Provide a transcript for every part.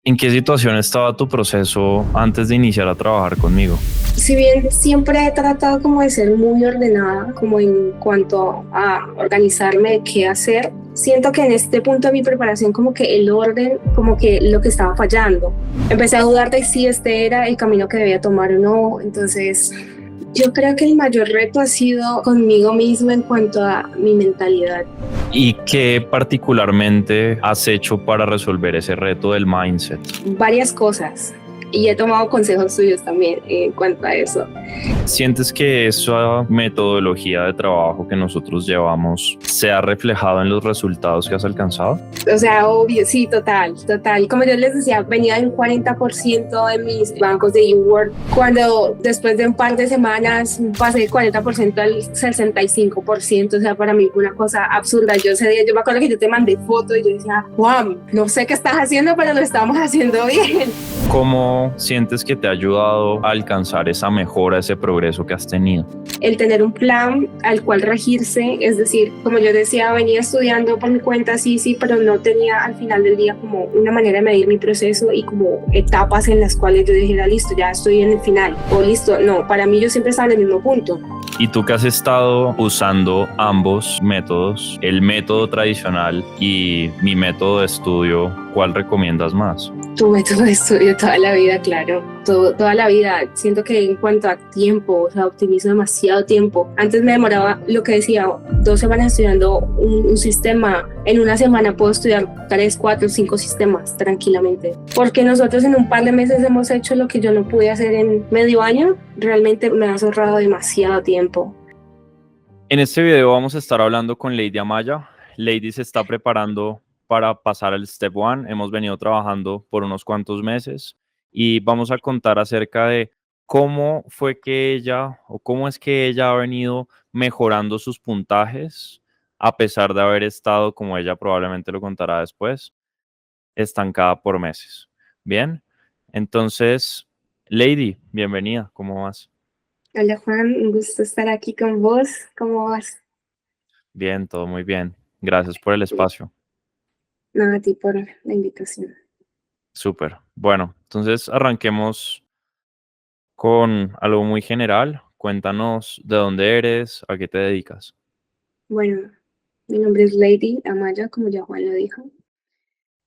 ¿En qué situación estaba tu proceso antes de iniciar a trabajar conmigo? Si bien siempre he tratado como de ser muy ordenada, como en cuanto a organizarme de qué hacer, siento que en este punto de mi preparación como que el orden, como que lo que estaba fallando. Empecé a dudar de si este era el camino que debía tomar o no, entonces yo creo que el mayor reto ha sido conmigo misma en cuanto a mi mentalidad. ¿Y qué particularmente has hecho para resolver ese reto del mindset? Varias cosas y he tomado consejos suyos también en cuanto a eso. ¿Sientes que esa metodología de trabajo que nosotros llevamos se ha reflejado en los resultados que has alcanzado? O sea, obvio, sí, total, total. Como yo les decía, venía de un 40% de mis bancos de eWord. Cuando después de un par de semanas pasé del 40% al 65%, o sea, para mí fue una cosa absurda. Yo ese día, yo me acuerdo que yo te mandé fotos y yo decía, Juan, no sé qué estás haciendo, pero lo estamos haciendo bien. ¿Cómo sientes que te ha ayudado a alcanzar esa mejora, ese progreso que has tenido? El tener un plan al cual regirse, es decir, como yo decía, venía estudiando por mi cuenta, sí, sí, pero no tenía al final del día como una manera de medir mi proceso y como etapas en las cuales yo dijera, listo, ya estoy en el final, o listo, no, para mí yo siempre estaba en el mismo punto. Y tú que has estado usando ambos métodos, el método tradicional y mi método de estudio, ¿cuál recomiendas más? Tu método de estudio toda la vida, claro, toda la vida. Siento que en cuanto a tiempo, o sea, optimizo demasiado tiempo. Antes me demoraba, lo que decía, 2 semanas estudiando un sistema. En una semana puedo estudiar 3, 4, 5 sistemas tranquilamente. Porque nosotros en un par de meses hemos hecho lo que yo no pude hacer en medio año. Realmente me ha ahorrado demasiado tiempo. En este video vamos a estar hablando con Lady Amaya. Lady se está preparando para pasar al Step One. Hemos venido trabajando por unos cuantos meses y vamos a contar acerca de cómo fue que ella o cómo es que ella ha venido mejorando sus puntajes a pesar de haber estado, como ella probablemente lo contará después, estancada por meses. Bien, entonces, Lady, bienvenida, ¿cómo vas? Hola Juan, un gusto estar aquí con vos. ¿Cómo vas? Bien, todo muy bien. Gracias por el espacio. Nada, a ti por la invitación. Súper. Bueno, entonces arranquemos con algo muy general. Cuéntanos de dónde eres, a qué te dedicas. Bueno, mi nombre es Lady Amaya, como ya Juan lo dijo.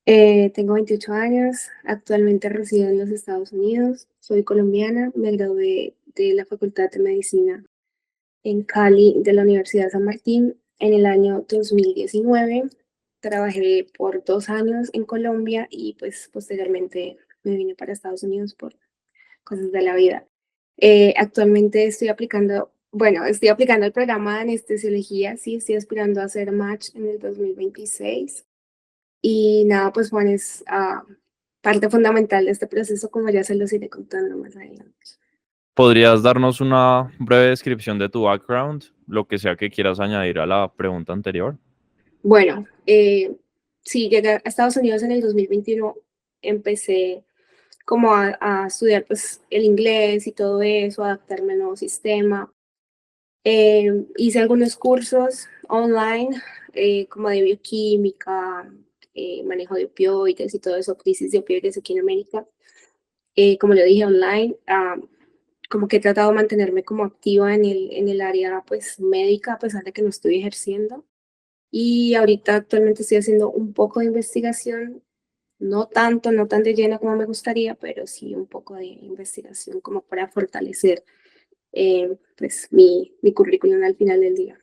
Tengo 28 años, actualmente resido en los Estados Unidos, soy colombiana, me gradué de la Facultad de Medicina en Cali de la Universidad San Martín en el año 2019. Trabajé por 2 años en Colombia y pues posteriormente me vine para Estados Unidos por cosas de la vida. Actualmente estoy aplicando el programa de anestesiología, sí, estoy aspirando a hacer match en el 2026. Y nada, pues Juan es parte fundamental de este proceso, como ya se los iré contando más adelante. ¿Podrías darnos una breve descripción de tu background, lo que sea que quieras añadir a la pregunta anterior? Bueno, sí, llegué a Estados Unidos en el 2021, empecé como a estudiar pues el inglés y todo eso, adaptarme al nuevo sistema. Hice algunos cursos online, como de bioquímica, manejo de opioides y todo eso, crisis de opioides aquí en América. Como lo dije online, como que he tratado de mantenerme como activa en el área pues médica a pesar de que no estoy ejerciendo. Y ahorita actualmente estoy haciendo un poco de investigación, no tanto, no tan de lleno como me gustaría, pero sí un poco de investigación como para fortalecer pues mi currículum al final del día.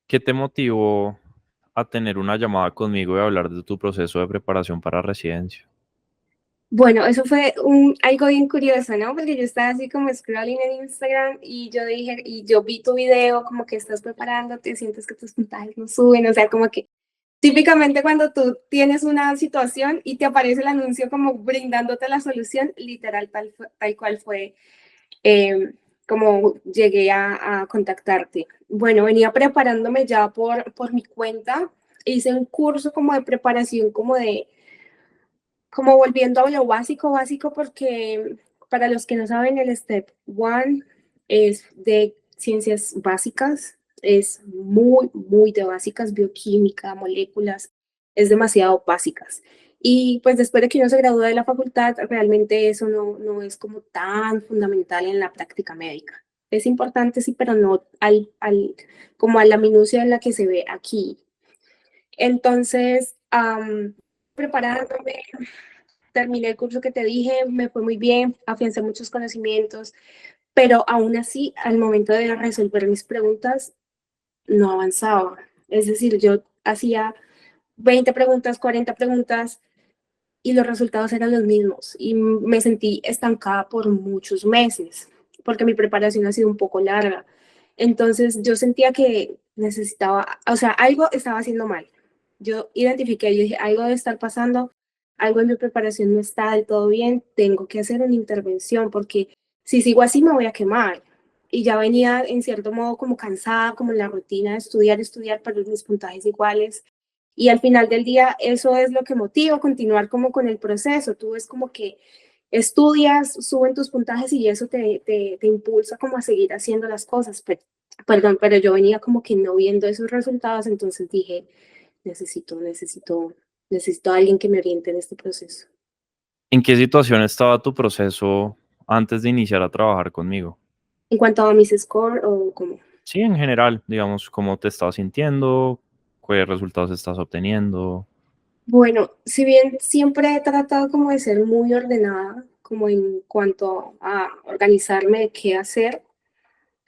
¿Qué te motivó a tener una llamada conmigo y hablar de tu proceso de preparación para residencia? Bueno, eso fue algo bien curioso, ¿no? Porque yo estaba así como scrolling en Instagram y yo dije, y yo vi tu video como que estás preparándote, sientes que tus puntajes no suben, o sea, como que típicamente cuando tú tienes una situación y te aparece el anuncio como brindándote la solución, literal tal cual fue como llegué a contactarte. Bueno, venía preparándome ya por mi cuenta, hice un curso como de preparación, como volviendo a lo básico, básico, porque para los que no saben, el Step One es de ciencias básicas, es muy, muy de básicas, bioquímica, moléculas, es demasiado básicas. Y pues después de que uno se gradúa de la facultad, realmente eso no es como tan fundamental en la práctica médica. Es importante, sí, pero no como a la minucia en la que se ve aquí. Entonces, preparándome, terminé el curso que te dije, me fue muy bien, afiancé muchos conocimientos, pero aún así, al momento de resolver mis preguntas, no avanzaba. Es decir, yo hacía 20 preguntas, 40 preguntas y los resultados eran los mismos y me sentí estancada por muchos meses porque mi preparación ha sido un poco larga. Entonces yo sentía que necesitaba, o sea, algo estaba haciendo mal. Yo identifiqué, yo dije, algo debe estar pasando, algo en mi preparación no está del todo bien, tengo que hacer una intervención porque si sigo así me voy a quemar. Y ya venía en cierto modo como cansada, como en la rutina de estudiar, pero mis puntajes iguales. Y al final del día, eso es lo que motiva continuar como con el proceso. Tú ves como que estudias, suben tus puntajes y eso te impulsa como a seguir haciendo las cosas. Perdón, pero yo venía como que no viendo esos resultados, entonces dije, necesito a alguien que me oriente en este proceso. ¿En qué situación estaba tu proceso antes de iniciar a trabajar conmigo? En cuanto a mis scores o como, Sí, en general, digamos, cómo te estabas sintiendo, qué resultados estás obteniendo. bueno, si bien siempre he tratado como de ser muy ordenada, como en cuanto a organizarme de qué hacer,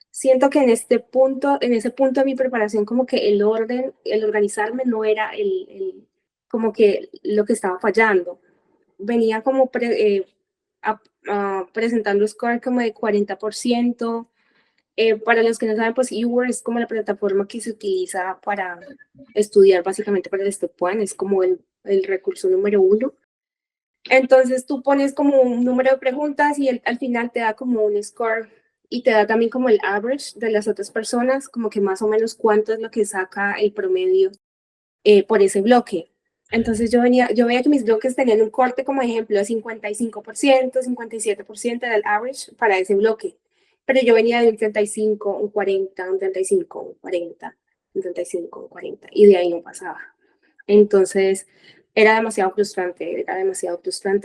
siento que en ese punto de mi preparación, como que el orden, el organizarme no era como que lo que estaba fallando. Venía como presentando score como de 40%. Para los que no saben, pues eWorld es como la plataforma que se utiliza para estudiar básicamente para el Step 1, es como el recurso número uno. Entonces tú pones como un número de preguntas y al final te da como un score y te da también como el average de las otras personas, como que más o menos cuánto es lo que saca el promedio por ese bloque. Entonces yo veía que mis bloques tenían un corte como ejemplo de 55%, 57% del average para ese bloque. Pero yo venía de un 35, un 40, un 35, un 40, un 35, un 40 y de ahí no pasaba. Entonces era demasiado frustrante,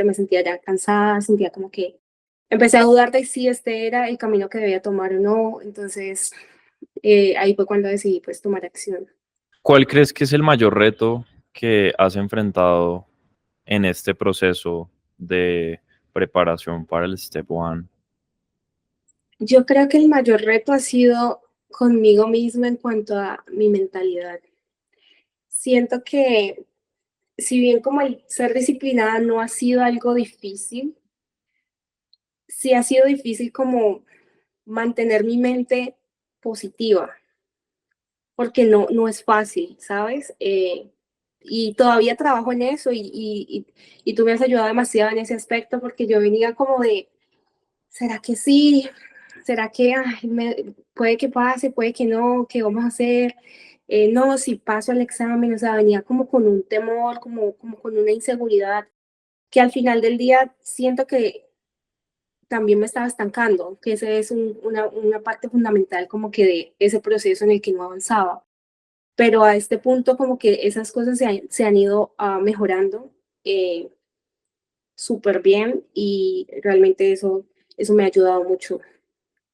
me sentía ya cansada, sentía como que empecé a dudar de si este era el camino que debía tomar o no. Entonces ahí fue cuando decidí pues tomar acción. ¿Cuál crees que es el mayor reto que has enfrentado en este proceso de preparación para el Step One? Yo creo que el mayor reto ha sido conmigo misma en cuanto a mi mentalidad. Siento que si bien como el ser disciplinada no ha sido algo difícil, sí ha sido difícil como mantener mi mente positiva, porque no es fácil, ¿sabes? Y todavía trabajo en eso y tú me has ayudado demasiado en ese aspecto porque yo venía como de, ¿será que sí? ¿Será que puede que pase, puede que no? ¿Qué vamos a hacer? No, si paso el examen, o sea, venía como con un temor, como con una inseguridad, que al final del día siento que también me estaba estancando, que esa es una parte fundamental como que de ese proceso en el que no avanzaba. Pero a este punto como que esas cosas se han ido mejorando eh, súper bien y realmente eso me ha ayudado mucho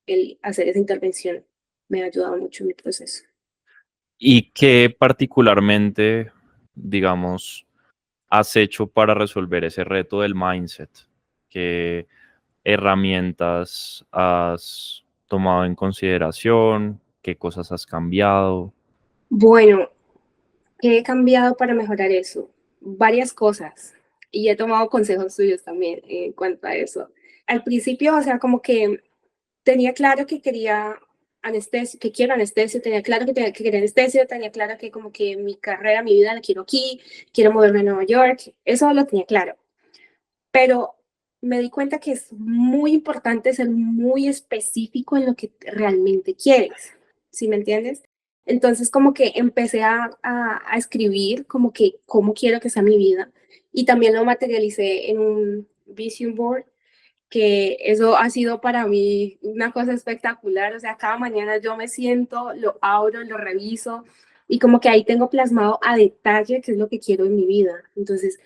el hacer esa intervención me ha ayudado mucho en mi proceso. ¿Y qué particularmente, digamos, has hecho para resolver ese reto del mindset? ¿Qué herramientas has tomado en consideración? ¿Qué cosas has cambiado? Bueno, ¿qué he cambiado para mejorar eso? Varias cosas. Y he tomado consejos suyos también en cuanto a eso. Al principio, o sea, como que tenía claro que quería anestesia, que quiero anestesia, tenía claro que quería anestesia, tenía claro que como que mi carrera, mi vida la quiero aquí, quiero moverme a Nueva York, eso lo tenía claro. Pero me di cuenta que es muy importante ser muy específico en lo que realmente quieres, ¿sí me entiendes? Entonces como que empecé a escribir como que cómo quiero que sea mi vida y también lo materialicé en un vision board que eso ha sido para mí una cosa espectacular, o sea, cada mañana yo me siento, lo abro, lo reviso y como que ahí tengo plasmado a detalle qué es lo que quiero en mi vida. Entonces,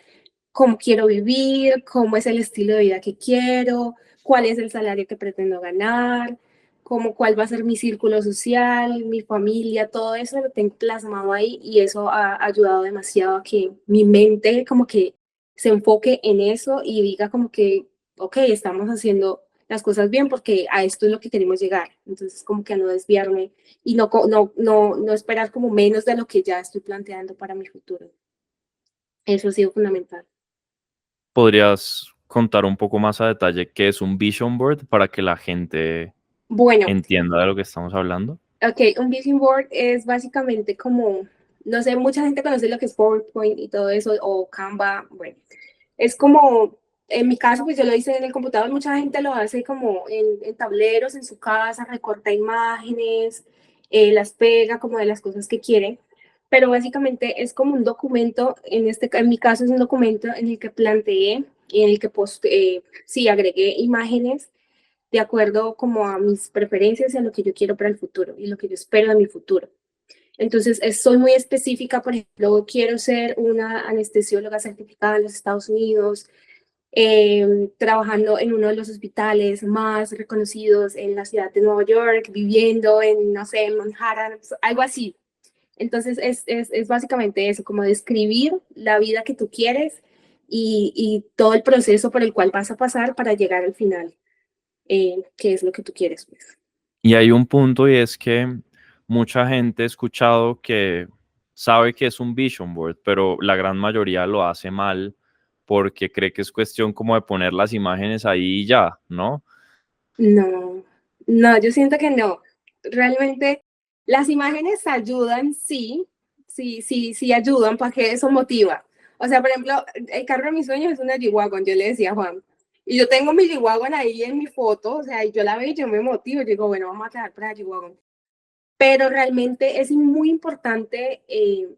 cómo quiero vivir, cómo es el estilo de vida que quiero, cuál es el salario que pretendo ganar, cuál va a ser mi círculo social, mi familia, todo eso lo tengo plasmado ahí y eso ha ayudado demasiado a que mi mente como que se enfoque en eso y diga como que, ok, estamos haciendo las cosas bien porque a esto es lo que queremos llegar. Entonces como que a no desviarme y no esperar como menos de lo que ya estoy planteando para mi futuro. Eso ha sido fundamental. ¿Podrías contar un poco más a detalle qué es un vision board para que la gente Bueno, entienda de lo que estamos hablando? ok, un vision board es básicamente como, no sé, mucha gente conoce lo que es PowerPoint y todo eso, o Canva, bueno, es como, en mi caso, pues yo lo hice en el computador, mucha gente lo hace como en tableros en su casa, recorta imágenes, las pega como de las cosas que quiere, pero básicamente es como un documento, en mi caso es un documento en el que planteé y en el que sí, agregué imágenes de acuerdo como a mis preferencias y a lo que yo quiero para el futuro y lo que yo espero de mi futuro. Entonces, soy muy específica, por ejemplo, quiero ser una anestesióloga certificada en los Estados Unidos, trabajando en uno de los hospitales más reconocidos en la ciudad de Nueva York, viviendo en, no sé, en Manhattan, algo así. Entonces, es básicamente eso, como describir la vida que tú quieres y todo el proceso por el cual vas a pasar para llegar al final, qué es lo que tú quieres, pues. Y hay un punto y es que mucha gente ha escuchado que sabe que es un vision board, pero la gran mayoría lo hace mal porque cree que es cuestión como de poner las imágenes ahí y ya, ¿no? No, no, yo siento que no. Realmente las imágenes ayudan, sí, sí ayudan para que eso motiva. O sea, por ejemplo, el carro de mis sueños es una G-Wagon, yo le decía a Juan. Y yo tengo mi G-Wagon ahí en mi foto, o sea, y yo la veo y yo me motivo, yo digo, bueno, vamos a trabajar para la G-Wagon. Pero realmente es muy importante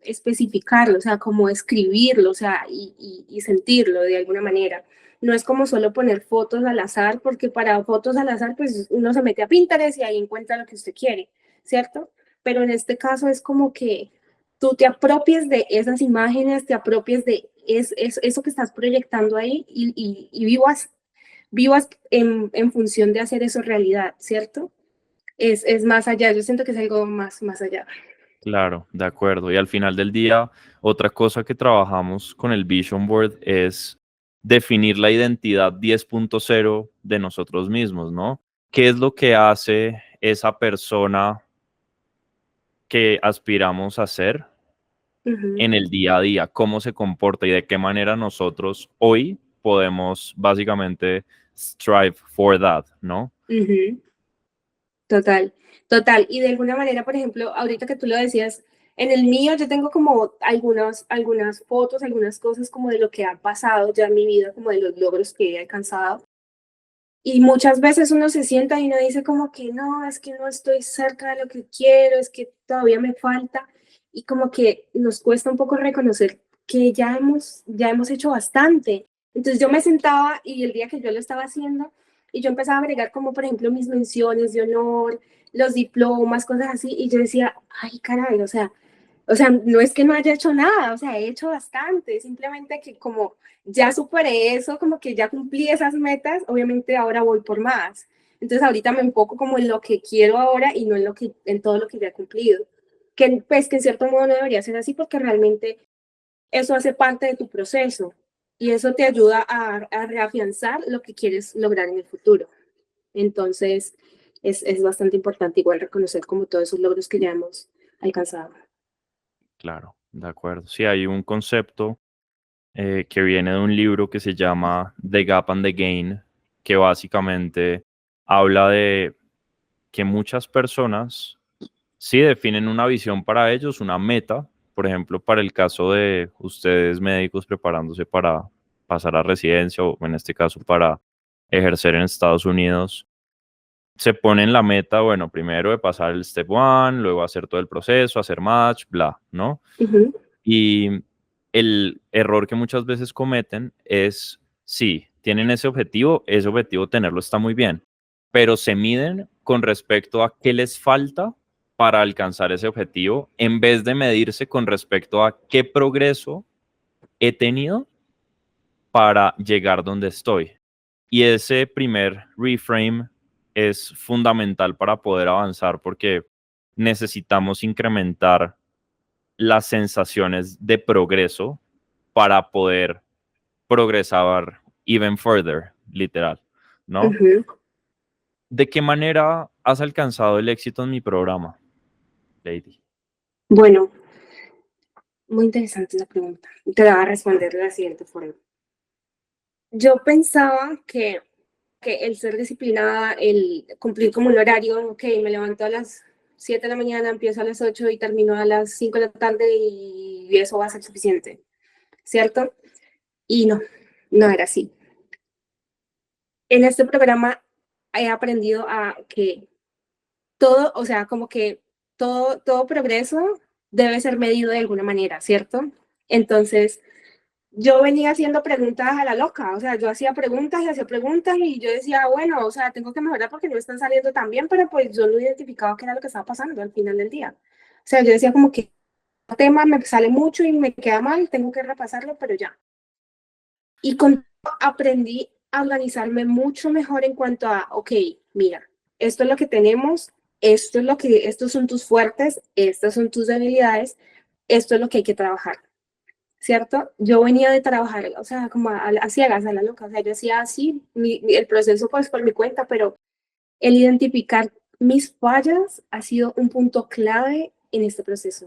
especificarlo, o sea, como escribirlo, o sea, y sentirlo de alguna manera. No es como solo poner fotos al azar, porque para fotos al azar, pues uno se mete a Pinterest y ahí encuentra lo que usted quiere, ¿cierto? Pero en este caso es como que tú te apropies de esas imágenes, te apropies de eso que estás proyectando ahí y vivas en función de hacer eso realidad, ¿cierto? Es más allá, yo siento que es algo más allá. Claro, de acuerdo. Y al final del día, otra cosa que trabajamos con el Vision Board es definir la identidad 10.0 de nosotros mismos, ¿no? ¿Qué es lo que hace esa persona que aspiramos a ser Ujú, en el día a día? ¿Cómo se comporta y de qué manera nosotros hoy podemos básicamente strive for that, ¿no? ujú, total, total. Y de alguna manera, por ejemplo, ahorita que tú lo decías, en el mío yo tengo como algunas fotos, algunas cosas como de lo que ha pasado ya en mi vida, como de los logros que he alcanzado. Y muchas veces uno se sienta y uno dice como que no, es que no estoy cerca de lo que quiero, es que todavía me falta. Y como que nos cuesta un poco reconocer que ya hemos hecho bastante. Entonces yo me sentaba y el día que yo lo estaba haciendo y yo empezaba a agregar como por ejemplo mis menciones de honor, los diplomas, cosas así. Y yo decía, ay caray, o sea, no es que no haya hecho nada, o sea, he hecho bastante, simplemente que como ya superé eso, como que ya cumplí esas metas, obviamente ahora voy por más. Entonces ahorita me enfoco como en lo que quiero ahora y no en todo lo que ya he cumplido. Que pues que en cierto modo no debería ser así porque realmente eso hace parte de tu proceso y eso te ayuda a reafianzar lo que quieres lograr en el futuro. Entonces es bastante importante igual reconocer como todos esos logros que ya hemos alcanzado. Claro, de acuerdo. Sí, hay un concepto que viene de un libro que se llama The Gap and the Gain, que básicamente habla de que muchas personas sí definen una visión para ellos, una meta, por ejemplo, para el caso de ustedes médicos preparándose para pasar a residencia o en este caso para ejercer en Estados Unidos, se ponen la meta, bueno, primero de pasar el step one, luego hacer todo el proceso, hacer match, bla, ¿no? Ujú, Y el error que muchas veces cometen es, sí, tienen ese objetivo tenerlo está muy bien, pero se miden con respecto a qué les falta para alcanzar ese objetivo, en vez de medirse con respecto a qué progreso he tenido para llegar donde estoy. Y ese primer reframe es fundamental para poder avanzar porque necesitamos incrementar las sensaciones de progreso para poder progresar even further, literal, ¿no? Ujú. ¿De qué manera has alcanzado el éxito en mi programa, Lady? Bueno, muy interesante la pregunta. Te la voy a responder de la siguiente forma. Yo pensaba que el ser disciplinada, el cumplir como un horario, ok, me levanto a las 7 de la mañana, empiezo a las 8 y termino a las 5 de la tarde y eso va a ser suficiente, ¿cierto? Y no, no era así. En este programa he aprendido a que todo, o sea, como que todo progreso debe ser medido de alguna manera, ¿cierto? Entonces, yo venía haciendo preguntas a la loca, o sea, yo hacía preguntas y hacía preguntas y yo decía, bueno, o sea, tengo que mejorar porque no están saliendo tan bien, pero pues yo no identificaba qué era lo que estaba pasando al final del día. O sea, yo decía como que el tema me sale mucho y me queda mal, tengo que repasarlo, pero ya. Y con aprendí a organizarme mucho mejor en cuanto a, ok, mira, esto es lo que tenemos, esto es lo que, estos son tus fuertes, estas son tus debilidades, esto es lo que hay que trabajar. ¿Cierto? Yo venía de trabajar, o sea, como a ciegas, a la loca, o sea, yo hacía así el proceso pues por mi cuenta, pero el identificar mis fallas ha sido un punto clave en este proceso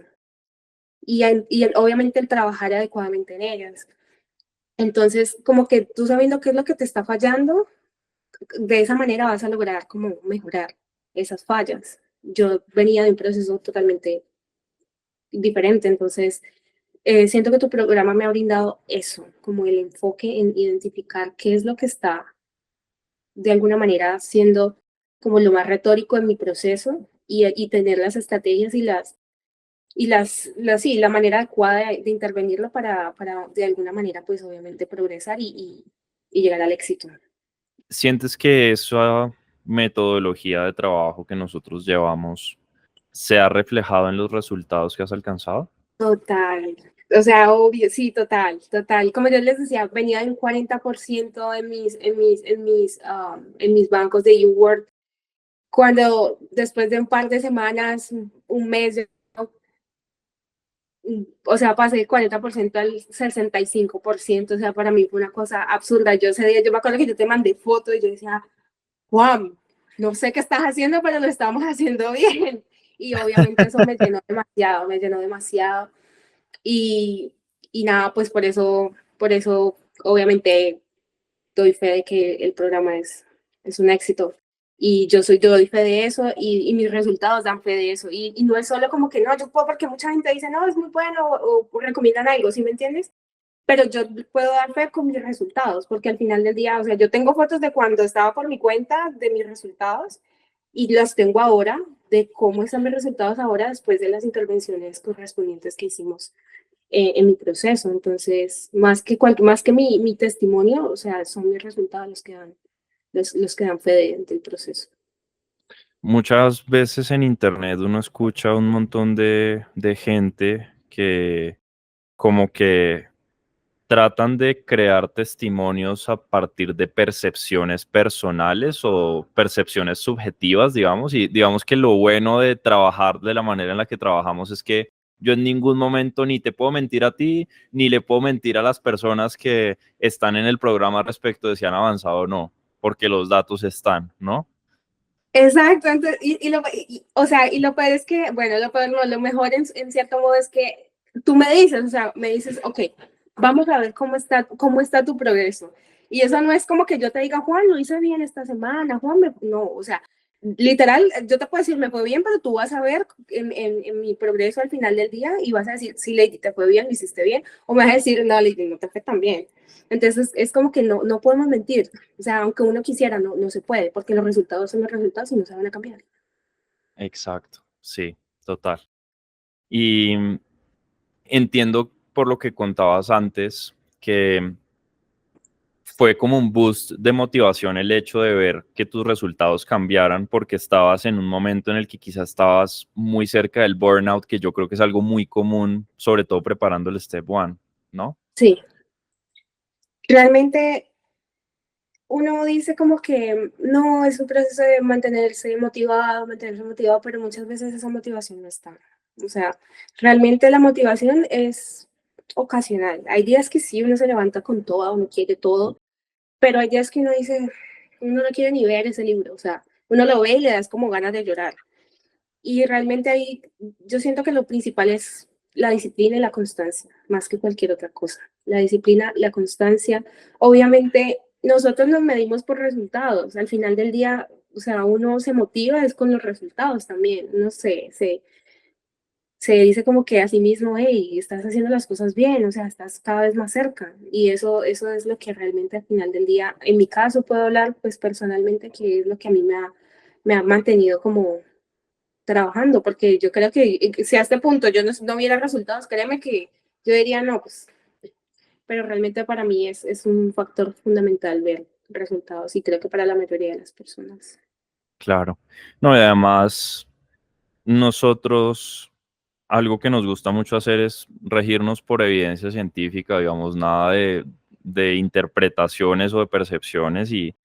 obviamente el trabajar adecuadamente en ellas. Entonces, como que tú sabiendo qué es lo que te está fallando, de esa manera vas a lograr como mejorar esas fallas. Yo venía de un proceso totalmente diferente, entonces siento que tu programa me ha brindado eso, como el enfoque en identificar qué es lo que está de alguna manera siendo como lo más retórico en mi proceso y tener las estrategias sí, la manera adecuada de intervenirlo para de alguna manera pues obviamente progresar y llegar al éxito. ¿Sientes que esa metodología de trabajo que nosotros llevamos se ha reflejado en los resultados que has alcanzado? Total. O sea, obvio, sí, total, total. Como yo les decía, venía en 40% en mis bancos de UWorld. Cuando después de un par de semanas, un mes, o sea, pasé del 40% al 65%, o sea, para mí fue una cosa absurda. Yo ese día, yo me acuerdo que yo te mandé fotos y yo decía, Juan, no sé qué estás haciendo, pero lo estamos haciendo bien. Y obviamente eso me llenó demasiado. Y, y nada, pues por eso obviamente doy fe de que el programa es un éxito. Y yo doy fe de eso y mis resultados dan fe de eso. Y no es solo como que no, yo puedo porque mucha gente dice, no, es muy bueno o recomiendan algo, ¿sí me entiendes? Pero yo puedo dar fe con mis resultados, porque al final del día, o sea, yo tengo fotos de cuando estaba por mi cuenta, de mis resultados, y las tengo ahora, de cómo están mis resultados ahora después de las intervenciones correspondientes que hicimos en mi proceso. Entonces, más que mi testimonio, o sea, son mis resultados los que dan fe del proceso. Muchas veces en internet uno escucha un montón de gente que como que tratan de crear testimonios a partir de percepciones personales o percepciones subjetivas, digamos, y digamos que lo bueno de trabajar de la manera en la que trabajamos es que yo en ningún momento ni te puedo mentir a ti, ni le puedo mentir a las personas que están en el programa respecto de si han avanzado o no, porque los datos están, ¿no? Exacto, entonces, o sea, y lo peor es que, bueno, lo peor no, lo mejor en cierto modo es que tú me dices, o sea, me dices, ok, vamos a ver cómo está tu progreso. Y eso no es como que yo te diga, Juan, lo hice bien esta semana, Juan, no, o sea, literal, yo te puedo decir, me fue bien, pero tú vas a ver en mi progreso al final del día y vas a decir, sí, Lady, te fue bien, lo hiciste bien, o me vas a decir, no, Lady, no te fue tan bien. Entonces, es como que no podemos mentir. O sea, aunque uno quisiera, no se puede, porque los resultados son los resultados y no se van a cambiar. Exacto, sí, total. Y entiendo por lo que contabas antes que fue como un boost de motivación el hecho de ver que tus resultados cambiaran porque estabas en un momento en el que quizás estabas muy cerca del burnout, que yo creo que es algo muy común, sobre todo preparando el Step One, ¿no? Sí, Realmente uno dice como que no, es un proceso de mantenerse motivado, pero muchas veces esa motivación no está. O sea, realmente la motivación es ocasional. Hay días que sí, uno se levanta con todo, uno quiere todo, pero hay días que uno dice, uno no quiere ni ver ese libro, o sea, uno lo ve y le das como ganas de llorar. Y realmente ahí yo siento que lo principal es la disciplina y la constancia, más que cualquier otra cosa. La disciplina, la constancia. Obviamente nosotros nos medimos por resultados. Al final del día, o sea, uno se motiva es con los resultados también. Uno se dice como que a sí mismo, hey, estás haciendo las cosas bien, o sea, estás cada vez más cerca. Y eso es lo que realmente al final del día, en mi caso puedo hablar pues personalmente, que es lo que a mí me ha mantenido como trabajando, porque yo creo que si a este punto yo no viera resultados, créeme que yo diría no, pues, pero realmente para mí es un factor fundamental ver resultados y creo que para la mayoría de las personas. Claro. No, y además nosotros, algo que nos gusta mucho hacer es regirnos por evidencia científica, digamos, nada de interpretaciones o de percepciones. Y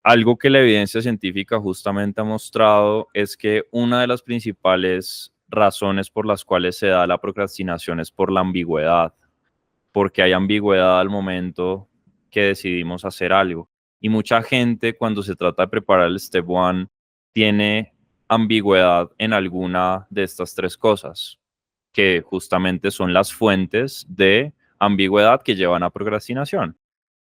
algo que la evidencia científica justamente ha mostrado es que una de las principales razones por las cuales se da la procrastinación es por la ambigüedad, porque hay ambigüedad al momento que decidimos hacer algo. Y mucha gente cuando se trata de preparar el Step One tiene ambigüedad en alguna de estas tres cosas, que justamente son las fuentes de ambigüedad que llevan a procrastinación.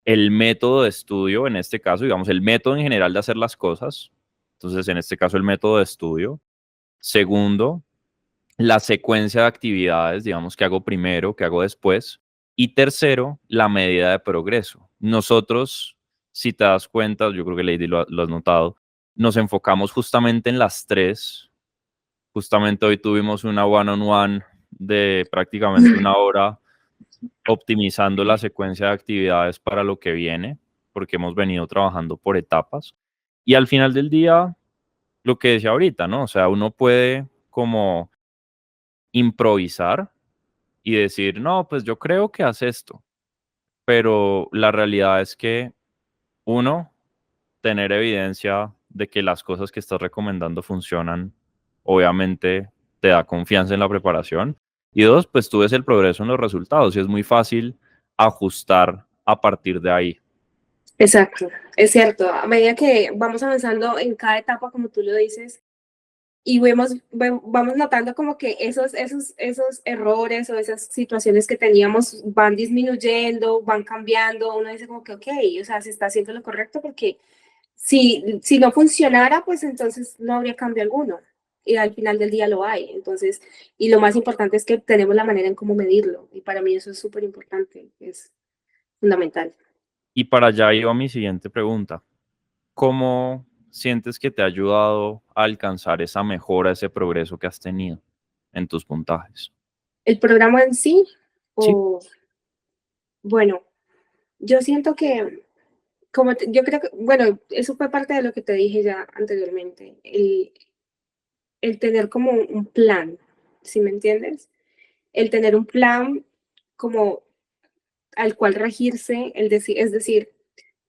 El método de estudio, en este caso, digamos, el método en general de hacer las cosas. Entonces, en este caso, el método de estudio. Segundo, la secuencia de actividades, digamos, que hago primero, que hago después. Y tercero, la medida de progreso. Nosotros, si te das cuenta, yo creo que Lady lo has notado, nos enfocamos justamente en las tres. Justamente hoy tuvimos una one-on-one de prácticamente una hora optimizando la secuencia de actividades para lo que viene, porque hemos venido trabajando por etapas. Y al final del día, lo que decía ahorita, ¿no? O sea, uno puede como improvisar y decir, no, pues yo creo que hace esto, pero la realidad es que uno, tener evidencia de que las cosas que estás recomendando funcionan, obviamente te da confianza en la preparación. Y dos, pues tú ves el progreso en los resultados y es muy fácil ajustar a partir de ahí. Exacto, es cierto. A medida que vamos avanzando en cada etapa, como tú lo dices, y vamos notando como que esos errores o esas situaciones que teníamos van disminuyendo, van cambiando, uno dice como que, ok, o sea, se está haciendo lo correcto porque si no funcionara, pues entonces no habría cambio alguno. Y al final del día lo hay. Entonces, y lo más importante es que tenemos la manera en cómo medirlo. Y para mí eso es súper importante, es fundamental. Y para allá iba mi siguiente pregunta. ¿Cómo sientes que te ha ayudado a alcanzar esa mejora, ese progreso que has tenido en tus puntajes? El programa en sí, Sí. o bueno, yo siento que, yo creo que, bueno, eso fue parte de lo que te dije ya anteriormente, el tener como un plan, ¿sí me entiendes? El tener un plan como al cual regirse, es decir,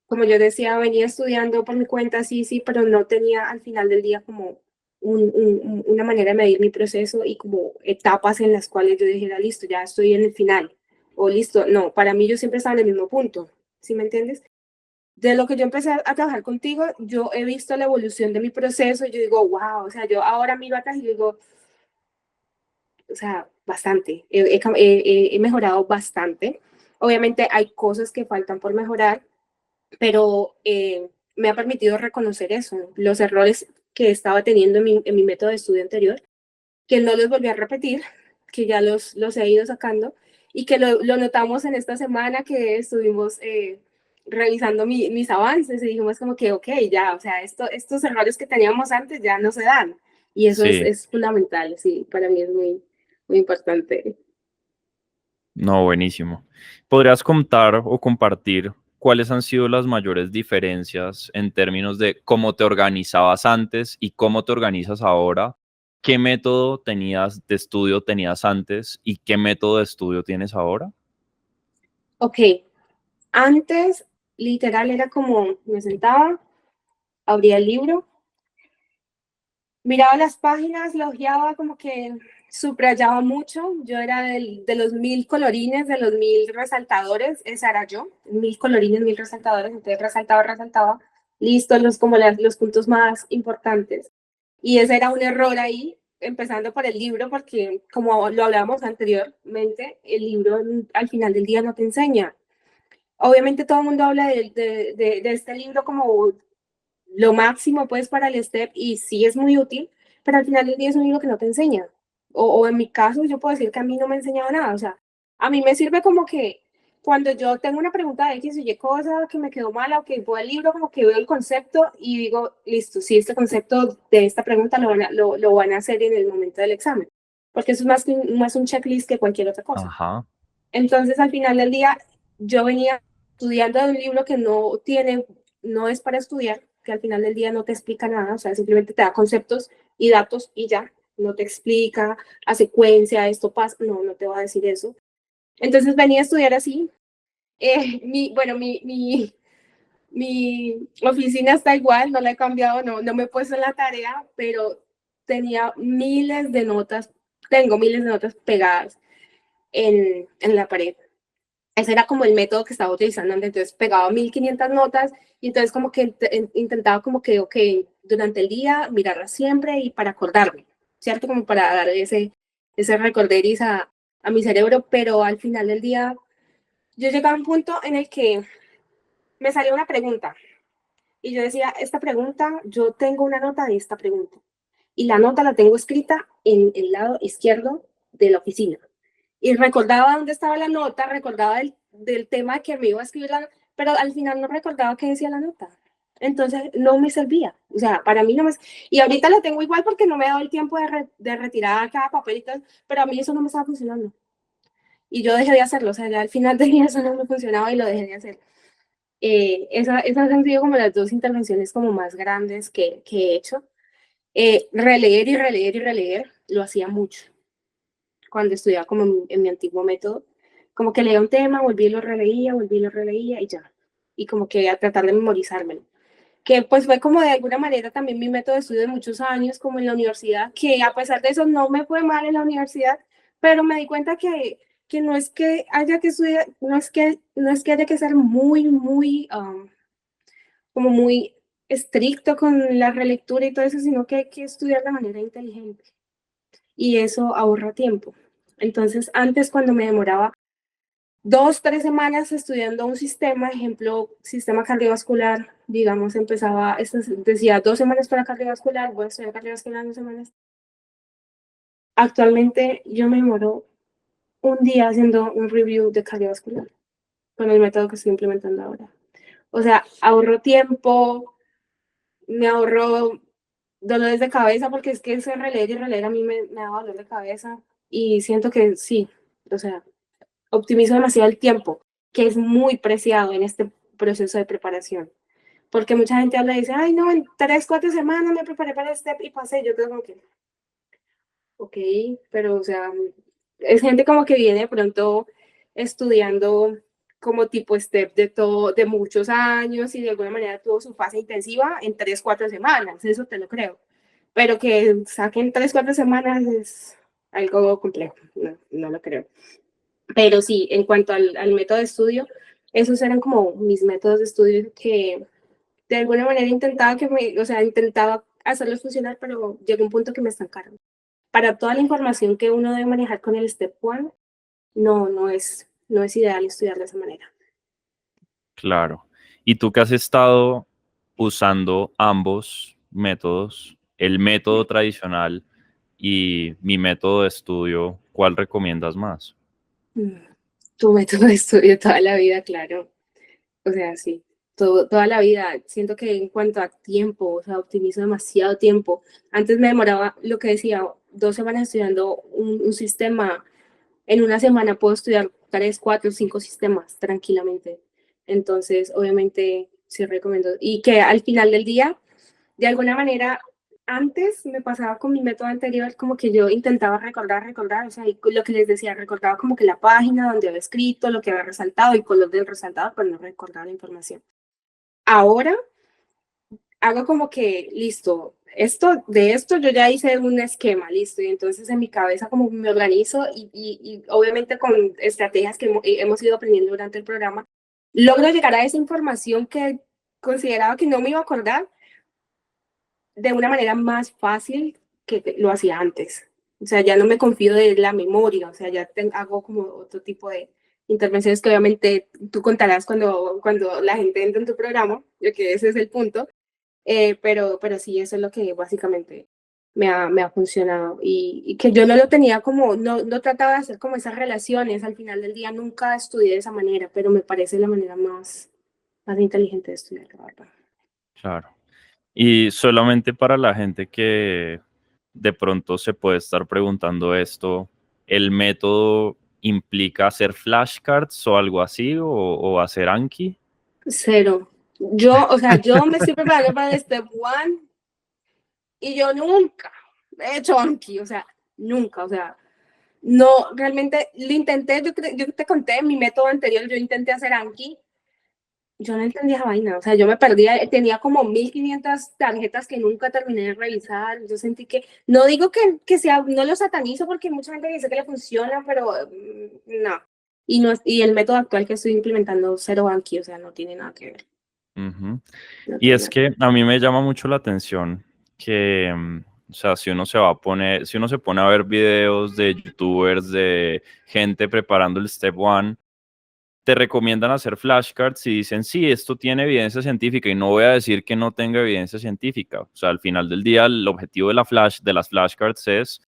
como yo decía, venía estudiando por mi cuenta, sí, sí, pero no tenía al final del día como una manera de medir mi proceso y como etapas en las cuales yo dijera, listo, ya estoy en el final, o listo, no, para mí yo siempre estaba en el mismo punto, ¿sí me entiendes? De lo que yo empecé a trabajar contigo, yo he visto la evolución de mi proceso y yo digo, wow, o sea, yo ahora miro atrás y digo, o sea, bastante, he mejorado bastante. Obviamente hay cosas que faltan por mejorar, pero me ha permitido reconocer eso, los errores que estaba teniendo en mi método de estudio anterior, que no los volví a repetir, que ya los he ido sacando y que lo notamos en esta semana que estuvimos revisando mis avances y dijimos como que, ok, ya, o sea, estos errores que teníamos antes ya no se dan. Y eso Sí, es fundamental, sí, para mí es muy, muy importante. no, buenísimo. ¿Podrías contar o compartir cuáles han sido las mayores diferencias en términos de cómo te organizabas antes y cómo te organizas ahora? ¿Qué método tenías de estudio tenías antes y qué método de estudio tienes ahora? Ok, Antes, literal, era como, me sentaba, abría el libro, miraba las páginas, lo hojeaba, como que subrayaba mucho. Yo era de los 1000 colorines, de los 1000 resaltadores, esa era yo, 1000 colorines, 1000 resaltadores, entonces resaltaba, listo, los puntos más importantes. Y ese era un error ahí, empezando por el libro, porque como lo hablábamos anteriormente, el libro al final del día no te enseña. Obviamente todo el mundo habla de este libro como lo máximo pues para el STEP y sí es muy útil, pero al final del día es un libro que no te enseña. O en mi caso yo puedo decir que a mí no me ha enseñado nada, o sea, a mí me sirve como que cuando yo tengo una pregunta de X o Y cosa que me quedó mala o que voy al libro, como que veo el concepto y digo, listo, sí, este concepto de esta pregunta lo van a hacer en el momento del examen, porque eso es más un checklist que cualquier otra cosa. Ajá. Entonces, al final del día, yo venía estudiando de un libro que no es para estudiar, que al final del día no te explica nada, o sea, simplemente te da conceptos y datos y ya, no te explica a secuencia, esto pasa, no te va a decir eso. Entonces venía a estudiar así. Bueno, mi oficina está igual, no la he cambiado, no me he puesto en la tarea, pero tenía miles de notas, tengo miles de notas pegadas en la pared. Ese era como el método que estaba utilizando antes. Entonces pegaba 1500 notas y entonces como que intentaba como que, ok, durante el día mirarlas siempre y para acordarme, ¿cierto? Como para dar ese recorderis a mi cerebro, pero al final del día yo llegaba a un punto en el que me salía una pregunta y yo decía, esta pregunta, yo tengo una nota de esta pregunta y la nota la tengo escrita en el lado izquierdo de la oficina y recordaba dónde estaba la nota, recordaba del tema que me iba a escribir, pero al final no recordaba qué decía la nota. Entonces no me servía. O sea, para mí no me... Y ahorita la tengo igual porque no me he dado el tiempo de retirar cada papel y tal, pero a mí eso no me estaba funcionando. Y yo dejé de hacerlo. O sea, ya al final del día eso no me funcionaba y lo dejé de hacer. Esas han sido como las dos intervenciones como más grandes que he hecho. Releer y releer y releer, lo hacía mucho cuando estudiaba como en mi antiguo método, como que leía un tema, volví y lo releía y ya. Y como que a tratar de memorizármelo. Que pues fue como de alguna manera también mi método de estudio de muchos años, como en la universidad, que a pesar de eso no me fue mal en la universidad, pero me di cuenta que no es que haya que estudiar, no es que haya que ser como muy estricto con la relectura y todo eso, sino que hay que estudiar de manera inteligente y eso ahorra tiempo. Entonces, antes cuando me demoraba 2, 3 semanas estudiando un sistema, ejemplo, sistema cardiovascular, digamos, decía 2 semanas para cardiovascular, voy a estudiar cardiovascular en 2 semanas. Actualmente yo me demoro un día haciendo un review de cardiovascular con el método que estoy implementando ahora. O sea, ahorro tiempo, me ahorro dolores de cabeza, porque es que ese releer y releer a mí me da dolor de cabeza y siento que sí, o sea, optimizo demasiado el tiempo, que es muy preciado en este proceso de preparación. Porque mucha gente habla y dice, ay, no, en 3, 4 semanas me preparé para el STEP y pasé. Yo tengo que, ok, pero o sea, es gente como que viene de pronto estudiando como tipo STEP de muchos años y de alguna manera tuvo su fase intensiva en 3, 4 semanas, eso te lo creo. Pero que saquen 3, 4 semanas es algo complejo, no lo creo. Pero sí, en cuanto al método de estudio, esos eran como mis métodos de estudio que de alguna manera intentaba hacerlos funcionar, pero llegó un punto que me estancaron. Para toda la información que uno debe manejar con el Step One, no es ideal estudiar de esa manera. Claro. ¿Y tú que has estado usando ambos métodos, el método tradicional y mi método de estudio, cuál recomiendas más? Tu método de estudio toda la vida, claro. O sea, sí, toda la vida. Siento que en cuanto a tiempo, o sea, optimizo demasiado tiempo. Antes me demoraba, lo que decía, 2 semanas estudiando un sistema. En una semana puedo estudiar 3, 4, 5 sistemas tranquilamente. Entonces, obviamente, sí recomiendo. Y que al final del día, de alguna manera, antes me pasaba con mi método anterior, como que yo intentaba recordar, o sea, y lo que les decía, recordaba como que la página donde había escrito, lo que había resaltado y color del resaltado, pero no recordaba la información. Ahora hago como que, listo, de esto yo ya hice un esquema, listo, y entonces en mi cabeza como me organizo y obviamente con estrategias que hemos ido aprendiendo durante el programa, logro llegar a esa información que consideraba que no me iba a acordar de una manera más fácil que lo hacía antes. O sea, ya no me confío de la memoria, o sea, ya hago como otro tipo de intervenciones que obviamente tú contarás cuando la gente entra en tu programa, que ese es el punto, pero sí, eso es lo que básicamente me ha funcionado y que yo no lo tenía como, no trataba de hacer como esas relaciones, al final del día nunca estudié de esa manera, pero me parece la manera más inteligente de estudiar, la verdad. Claro. Y solamente para la gente que de pronto se puede estar preguntando esto, ¿el método implica hacer flashcards o algo así o hacer Anki? Cero. O sea, yo me estoy preparando para el Step One y yo nunca he hecho Anki, o sea, nunca, o sea, no, realmente lo intenté, yo te conté en mi método anterior, yo intenté hacer Anki, yo no entendía esa vaina, o sea, yo me perdía, tenía como 1500 tarjetas que nunca terminé de revisar, yo sentí que, no digo que sea, no lo satanizo porque mucha gente dice que le funciona, pero no. Y el método actual que estoy implementando, cero Anki, o sea, no tiene nada que ver. Ujú. No Y tiene es nada. que a mí me llama mucho la atención que, o sea, si uno se va a poner, si uno se pone a ver videos de youtubers, de gente preparando el Step One, te recomiendan hacer flashcards y dicen, sí, esto tiene evidencia científica y no voy a decir que no tenga evidencia científica. O sea, al final del día, el objetivo de las flashcards es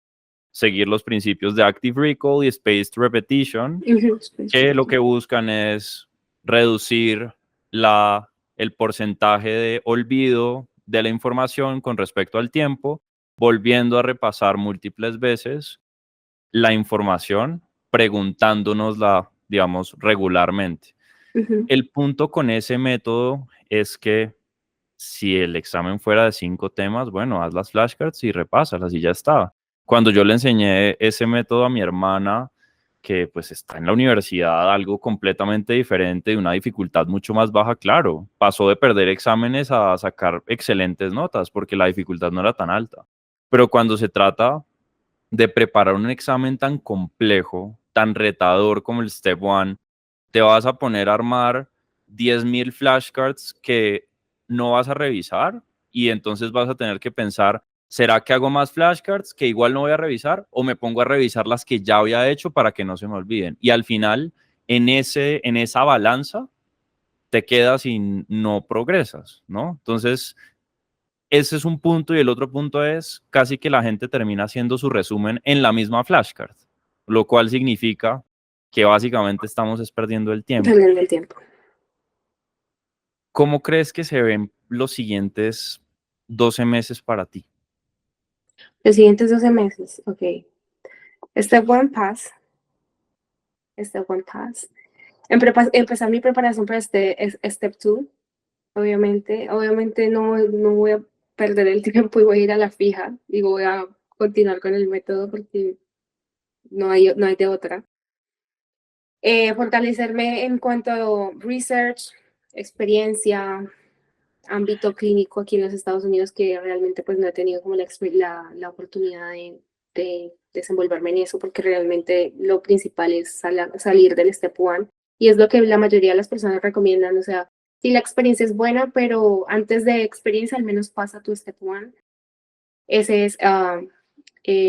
seguir los principios de Active Recall y Spaced Repetition, que lo que buscan es reducir el porcentaje de olvido de la información con respecto al tiempo, volviendo a repasar múltiples veces la información, preguntándonosla, digamos, regularmente. Ujú. El punto con ese método es que si el examen fuera de 5 temas, bueno, haz las flashcards y repásalas y ya está. Cuando yo le enseñé ese método a mi hermana, que pues está en la universidad, algo completamente diferente, de una dificultad mucho más baja, claro, pasó de perder exámenes a sacar excelentes notas porque la dificultad no era tan alta. Pero cuando se trata de preparar un examen tan complejo, tan retador como el Step One, te vas a poner a armar 10.000 flashcards que no vas a revisar y entonces vas a tener que pensar, ¿será que hago más flashcards que igual no voy a revisar o me pongo a revisar las que ya había hecho para que no se me olviden? Y al final, en esa balanza, te quedas y no progresas, ¿no? Entonces, ese es un punto y el otro punto es casi que la gente termina haciendo su resumen en la misma flashcard, lo cual significa que básicamente estamos perdiendo el tiempo. Perdiendo el tiempo. ¿Cómo crees que se ven los siguientes 12 meses para ti? Los siguientes 12 meses, ok. Step One Pass. Step One Pass. Empezar mi preparación para Step Two. Obviamente no voy a perder el tiempo y voy a ir a la fija y voy a continuar con el método porque no hay de otra. Fortalecerme en cuanto a research, experiencia, ámbito clínico aquí en los Estados Unidos, que realmente pues no he tenido como la oportunidad de desenvolverme en eso, porque realmente lo principal es salir del Step One, y es lo que la mayoría de las personas recomiendan, o sea, si la experiencia es buena, pero antes de experiencia al menos pasa tu Step One. Ese es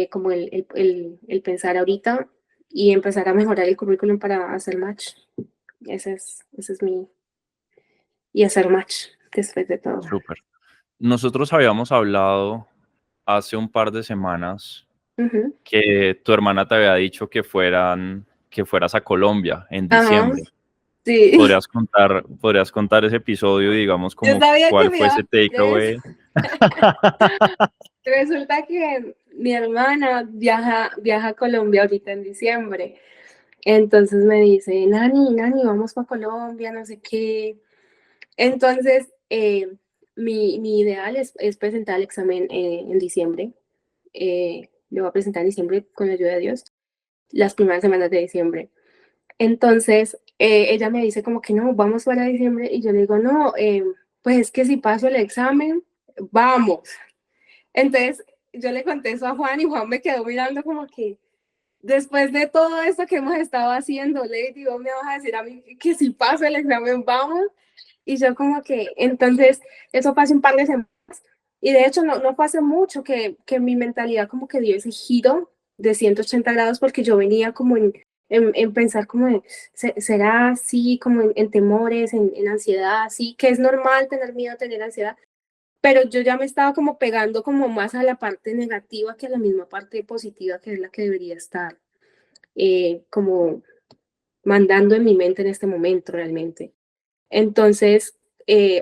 como el pensar ahorita y empezar a mejorar el currículum para hacer match. Ese es mi, y hacer match después de todo. Súper. Nosotros habíamos hablado hace un par de semanas Ujú. que tu hermana te había dicho que fueras a Colombia en Ajá, diciembre. sí. Podrías contar ese episodio, digamos, Yo como sabía que cuál me fue iba ese a eso. takeaway. Resulta que mi hermana viaja a Colombia ahorita en diciembre. Entonces me dice, Nani, vamos para Colombia, no sé qué. Entonces, mi ideal es presentar el examen en diciembre. Lo voy a presentar en diciembre con la ayuda de Dios, las primeras semanas de diciembre. Entonces, ella me dice como que no, vamos para diciembre, y yo le digo, no, pues es que si paso el examen, vamos. Entonces, yo le conté eso a Juan y Juan me quedó mirando como que, después de todo esto que hemos estado haciendo, Lady, vos me vas a decir a mí que si paso el examen, vamos. Y yo como que, entonces, eso fue hace un par de semanas. Y de hecho, no fue hace mucho que mi mentalidad como que dio ese giro de 180 grados, porque yo venía como en pensar como, ¿será así? Como en temores, en ansiedad, sí, que es normal tener miedo, tener ansiedad, pero yo ya me estaba como pegando como más a la parte negativa que a la misma parte positiva, que es la que debería estar como mandando en mi mente en este momento realmente. Entonces,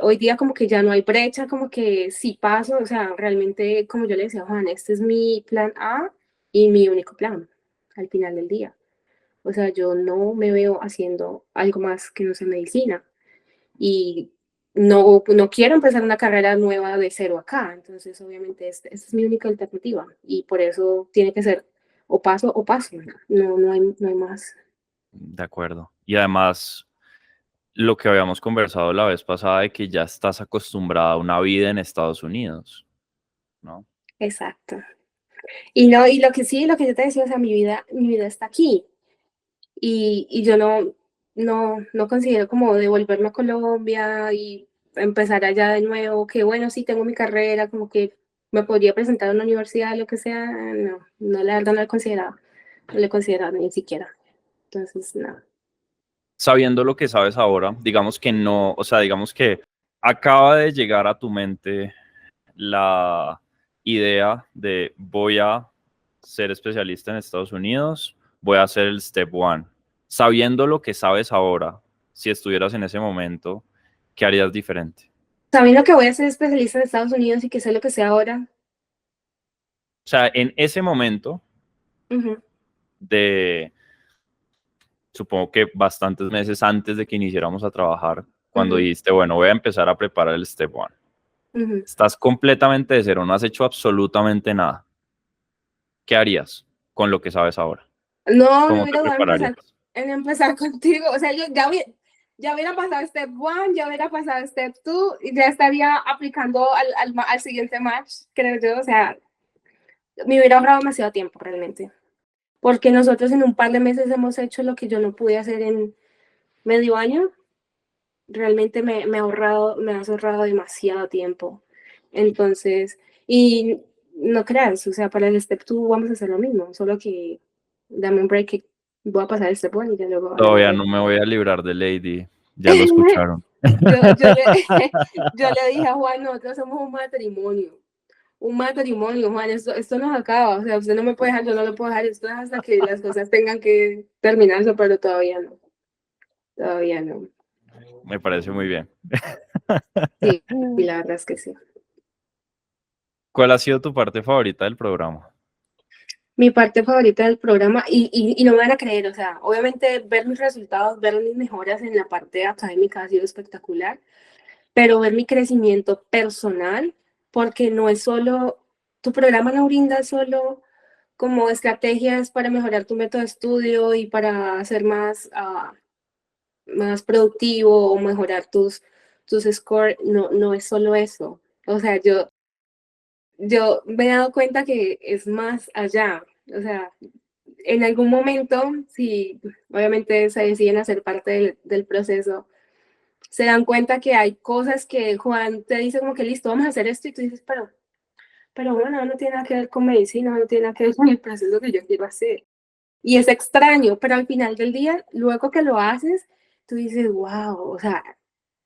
hoy día como que ya no hay brecha, como que si paso, o sea, realmente, como yo le decía a Juan, este es mi plan A y mi único plan al final del día. O sea, yo no me veo haciendo algo más que no sea medicina, y no quiero empezar una carrera nueva de cero acá. Entonces, obviamente, esta es mi única alternativa, y por eso tiene que ser o paso, no hay más. De acuerdo. Y además, lo que habíamos conversado la vez pasada de que ya estás acostumbrada a una vida en Estados Unidos, ¿no? Exacto. Y no, y lo que sí, lo que yo te decía, o sea, mi vida está aquí, y yo no considero como devolverme a Colombia y empezar allá de nuevo, que bueno, sí tengo mi carrera, como que me podría presentar a una universidad, lo que sea, no, la verdad no lo he considerado ni siquiera. Entonces, no. Sabiendo lo que sabes ahora, digamos que no, o sea, digamos que acaba de llegar a tu mente la idea de voy a ser especialista en Estados Unidos, voy a hacer el Step One. Sabiendo lo que sabes ahora, si estuvieras en ese momento, ¿qué harías diferente? Sabiendo que voy a ser especialista en Estados Unidos y que sé lo que sé ahora, O sea, en ese momento ujú, de, supongo que bastantes meses antes de que iniciáramos a trabajar, cuando ujú, dijiste, bueno, voy a empezar a preparar el Step One. ujú. Estás completamente de cero, no has hecho absolutamente nada. ¿Qué harías con lo que sabes ahora? No, no ¿Cómo te hubiera dudado prepararías? en empezar contigo. O sea, yo ya hubiera pasado step one, ya hubiera pasado step two, y ya estaría aplicando al siguiente match, creo yo. O sea, me hubiera ahorrado demasiado tiempo realmente. Porque nosotros en un par de meses hemos hecho lo que yo no pude hacer en medio año. Realmente me has ahorrado demasiado tiempo. Entonces, y no creas, o sea, para el step 2 vamos a hacer lo mismo, solo que dame un break, que voy a pasar el step 1 y ya luego hablamos Todavía de... no me voy a librar de Lady, ya lo escucharon. yo, le, yo le dije a Juan, nosotros somos un matrimonio, Juan, esto nos acaba, o sea, usted no me puede dejar, yo no lo puedo dejar, esto es hasta que las cosas tengan que terminarse, pero todavía no. Me parece muy bien. Sí, y la verdad es que sí. ¿Cuál ha sido tu parte favorita del programa? Mi parte favorita del programa, y no me van a creer, o sea, obviamente ver mis resultados, ver mis mejoras en la parte académica ha sido espectacular, pero ver mi crecimiento personal, porque no es solo, tu programa no brinda solo como estrategias para mejorar tu método de estudio y para ser más productivo o mejorar tus scores, no es solo eso. O sea, yo me he dado cuenta que es más allá. O sea, en algún momento, si obviamente se deciden hacer parte del proceso, se dan cuenta que hay cosas que Juan te dice como que listo, vamos a hacer esto, y tú dices, pero bueno, no tiene nada que ver con medicina, no tiene nada que ver con el proceso que yo quiero hacer. Y es extraño, pero al final del día, luego que lo haces, tú dices, wow, o sea,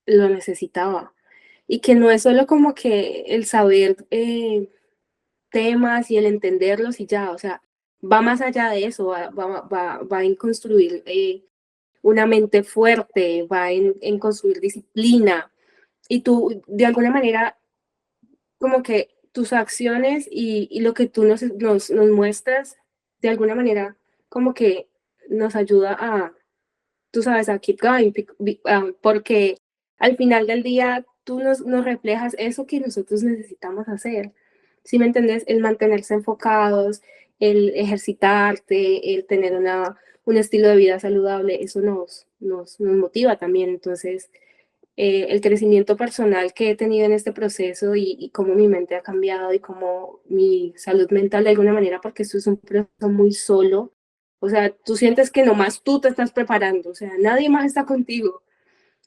lo necesitaba. Y que no es solo como que el saber temas y el entenderlos y ya, o sea, va más allá de eso, va en construir una mente fuerte, va en construir disciplina, y tú de alguna manera como que tus acciones y lo que tú nos muestras, de alguna manera como que nos ayuda a, tú sabes, a keep going, porque al final del día tú nos reflejas eso que nosotros necesitamos hacer. ¿Sí me entendés? El mantenerse enfocados, el ejercitarte, el tener un estilo de vida saludable, eso nos motiva también. Entonces, el crecimiento personal que he tenido en este proceso y cómo mi mente ha cambiado y cómo mi salud mental de alguna manera, porque esto es un proceso muy solo. O sea, tú sientes que nomás tú te estás preparando, o sea, nadie más está contigo.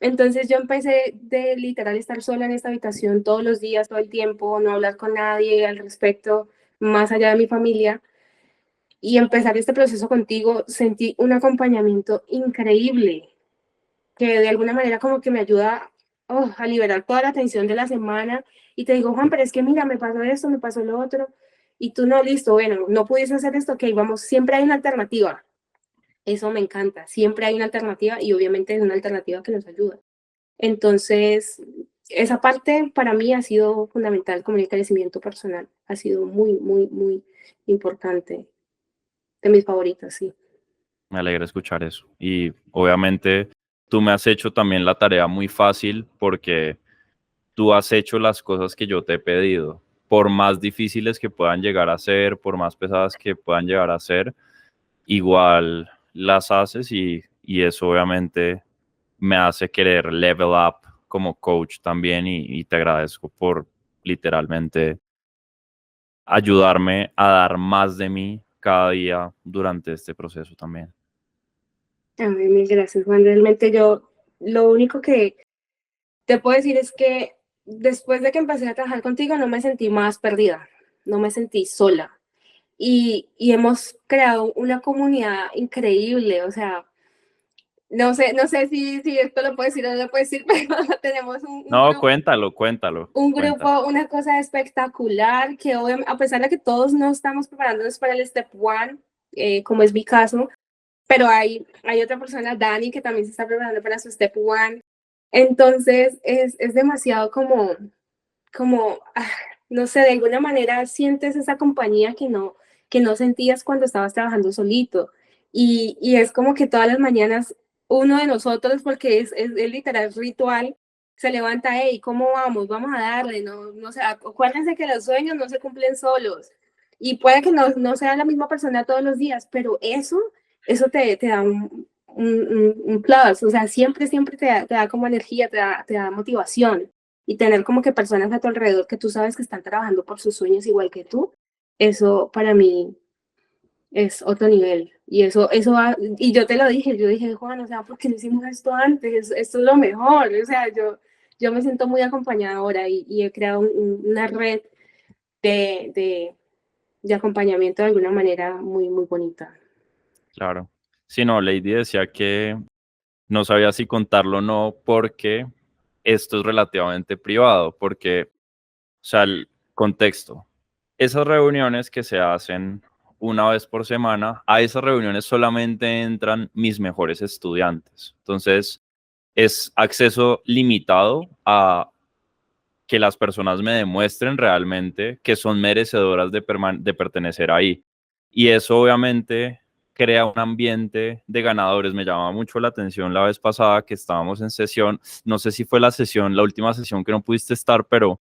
Entonces yo empecé de literal estar sola en esta habitación todos los días, todo el tiempo, no hablar con nadie al respecto, más allá de mi familia. Y empezar este proceso contigo, sentí un acompañamiento increíble que de alguna manera como que me ayuda a liberar toda la tensión de la semana y te digo, Juan, pero es que mira, me pasó esto, me pasó lo otro, y tú no, listo, bueno, no pudiste hacer esto, ok, vamos, siempre hay una alternativa. Eso me encanta, siempre hay una alternativa y obviamente es una alternativa que nos ayuda. Entonces, esa parte para mí ha sido fundamental como el crecimiento personal, ha sido muy, muy, muy importante, de mis favoritas, sí. Me alegra escuchar eso. Y obviamente tú me has hecho también la tarea muy fácil porque tú has hecho las cosas que yo te he pedido. Por más difíciles que puedan llegar a ser, por más pesadas que puedan llegar a ser, igual las haces y eso obviamente me hace querer level up como coach también y te agradezco por literalmente ayudarme a dar más de mí cada día durante este proceso también. Ay, mil gracias, Juan. Realmente yo lo único que te puedo decir es que después de que empecé a trabajar contigo no me sentí más perdida, no me sentí sola. Y hemos creado una comunidad increíble, o sea, no sé si esto lo puedo decir o no lo puedo decir, pero tenemos No, cuéntalo, cuéntalo, un cuéntalo. grupo, una cosa espectacular, que hoy, a pesar de que todos no estamos preparándonos para el Step One, como es mi caso, pero hay otra persona, Dani, que también se está preparando para su Step One. Entonces, es demasiado como, no sé, de alguna manera sientes esa compañía que no sentías cuando estabas trabajando solito. Y es como que todas las mañanas uno de nosotros, porque es literal ritual, se levanta, hey, ¿cómo vamos? Vamos a darle, no sé, acuérdense que los sueños no se cumplen solos. Y puede que no sea la misma persona todos los días, pero eso te da un plus, o sea, siempre te da como energía, te da motivación y tener como que personas a tu alrededor que tú sabes que están trabajando por sus sueños igual que tú, eso para mí es otro nivel. Y y yo te lo dije, yo dije, Juan, o sea, ¿por qué no hicimos esto antes? Esto es lo mejor, o sea, yo me siento muy acompañada ahora y he creado una red de, de, de acompañamiento de alguna manera muy, muy bonita. Claro. Sí, no, Lady decía que no sabía si contarlo o no porque esto es relativamente privado, porque, o sea, el contexto, esas reuniones que se hacen una vez por semana, a esas reuniones solamente entran mis mejores estudiantes. Entonces, es acceso limitado a que las personas me demuestren realmente que son merecedoras de pertenecer ahí. Y eso obviamente crea un ambiente de ganadores. Me llama mucho la atención la vez pasada que estábamos en sesión, no sé si fue la última sesión que no pudiste estar, pero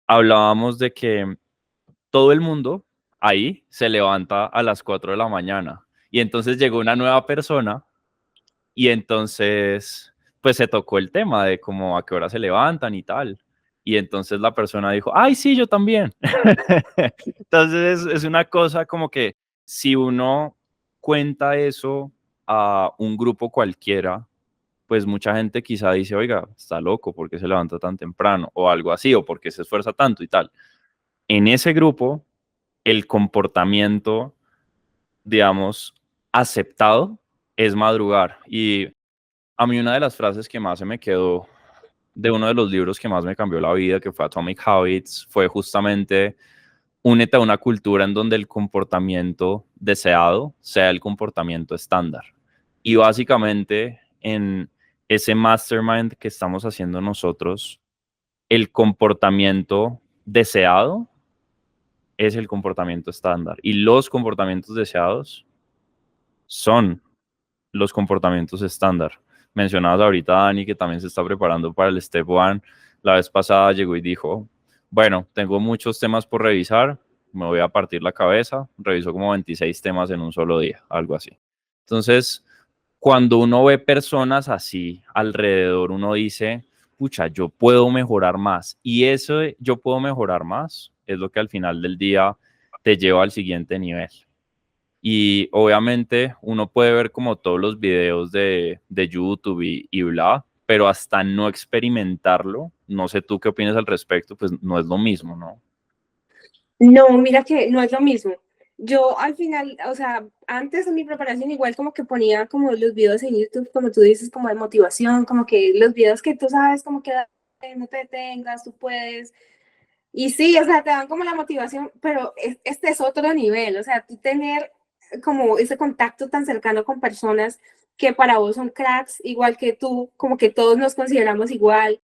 hablábamos de que todo el mundo ahí se levanta a las 4 de la mañana y entonces llegó una nueva persona y entonces, pues se tocó el tema de cómo a qué hora se levantan y tal. Y entonces la persona dijo, ay, sí, yo también. Entonces es una cosa como que si uno cuenta eso a un grupo cualquiera, pues mucha gente quizá dice, oiga, está loco, ¿por qué se levanta tan temprano? O algo así, o por qué se esfuerza tanto y tal. En ese grupo, el comportamiento, digamos, aceptado es madrugar. Y a mí una de las frases que más se me quedó de uno de los libros que más me cambió la vida, que fue Atomic Habits, fue justamente únete a una cultura en donde el comportamiento deseado sea el comportamiento estándar. Y básicamente en ese mastermind que estamos haciendo nosotros, el comportamiento deseado es el comportamiento estándar y los comportamientos deseados son los comportamientos estándar. Mencionabas ahorita a Dani que también se está preparando para el Step One. la vez pasada llegó y dijo, bueno, tengo muchos temas por revisar, me voy a partir la cabeza, revisó como 26 temas en un solo día, algo así. Entonces, cuando uno ve personas así alrededor, uno dice, pucha, yo puedo mejorar más. Y eso de yo puedo mejorar más es lo que al final del día te lleva al siguiente nivel. Y obviamente uno puede ver como todos los videos de YouTube y bla, pero hasta no experimentarlo, no sé tú qué opinas al respecto, pues no es lo mismo, ¿no? No, mira que no es lo mismo. Yo al final, o sea, antes de mi preparación igual como que ponía como los videos en YouTube, como tú dices, como de motivación, como que los videos que tú sabes, como que no te detengas, tú puedes. Y sí, o sea, te dan como la motivación, pero este es otro nivel, o sea, tú tener como ese contacto tan cercano con personas que para vos son cracks, igual que tú, como que todos nos consideramos igual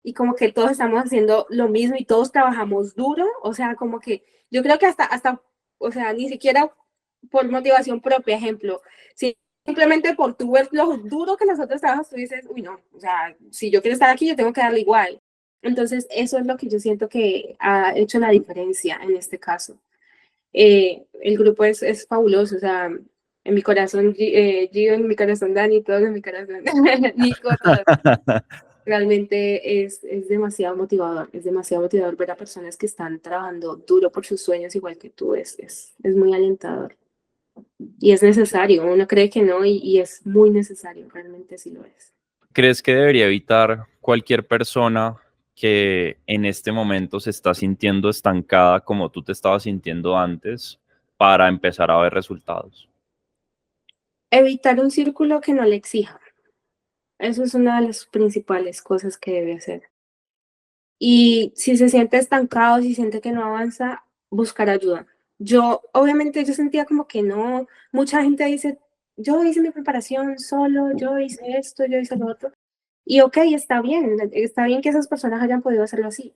y como que todos estamos haciendo lo mismo y todos trabajamos duro, o sea, como que yo creo que hasta, o sea, ni siquiera por motivación propia, ejemplo, si simplemente por tu ver lo duro que los otros trabajas, tú dices, uy, no, o sea, si yo quiero estar aquí, yo tengo que darle igual. Entonces, eso es lo que yo siento que ha hecho la diferencia en este caso. El grupo es fabuloso, o sea, en mi corazón Gio, en mi corazón Dani, todos en mi corazón Nico, todos. Realmente es demasiado motivador ver a personas que están trabajando duro por sus sueños igual que tú, es muy alentador. Y es necesario, uno cree que no y es muy necesario, realmente sí lo es. ¿Crees que debería evitar cualquier persona que en este momento se está sintiendo estancada como tú te estabas sintiendo antes para empezar a ver resultados? Evitar un círculo que no le exija. Eso es una de las principales cosas que debe hacer. Y si se siente estancado, si siente que no avanza, buscar ayuda. Obviamente, yo sentía como que no, mucha gente dice, yo hice mi preparación solo, yo hice esto, yo hice lo otro. Y ok, está bien que esas personas hayan podido hacerlo así,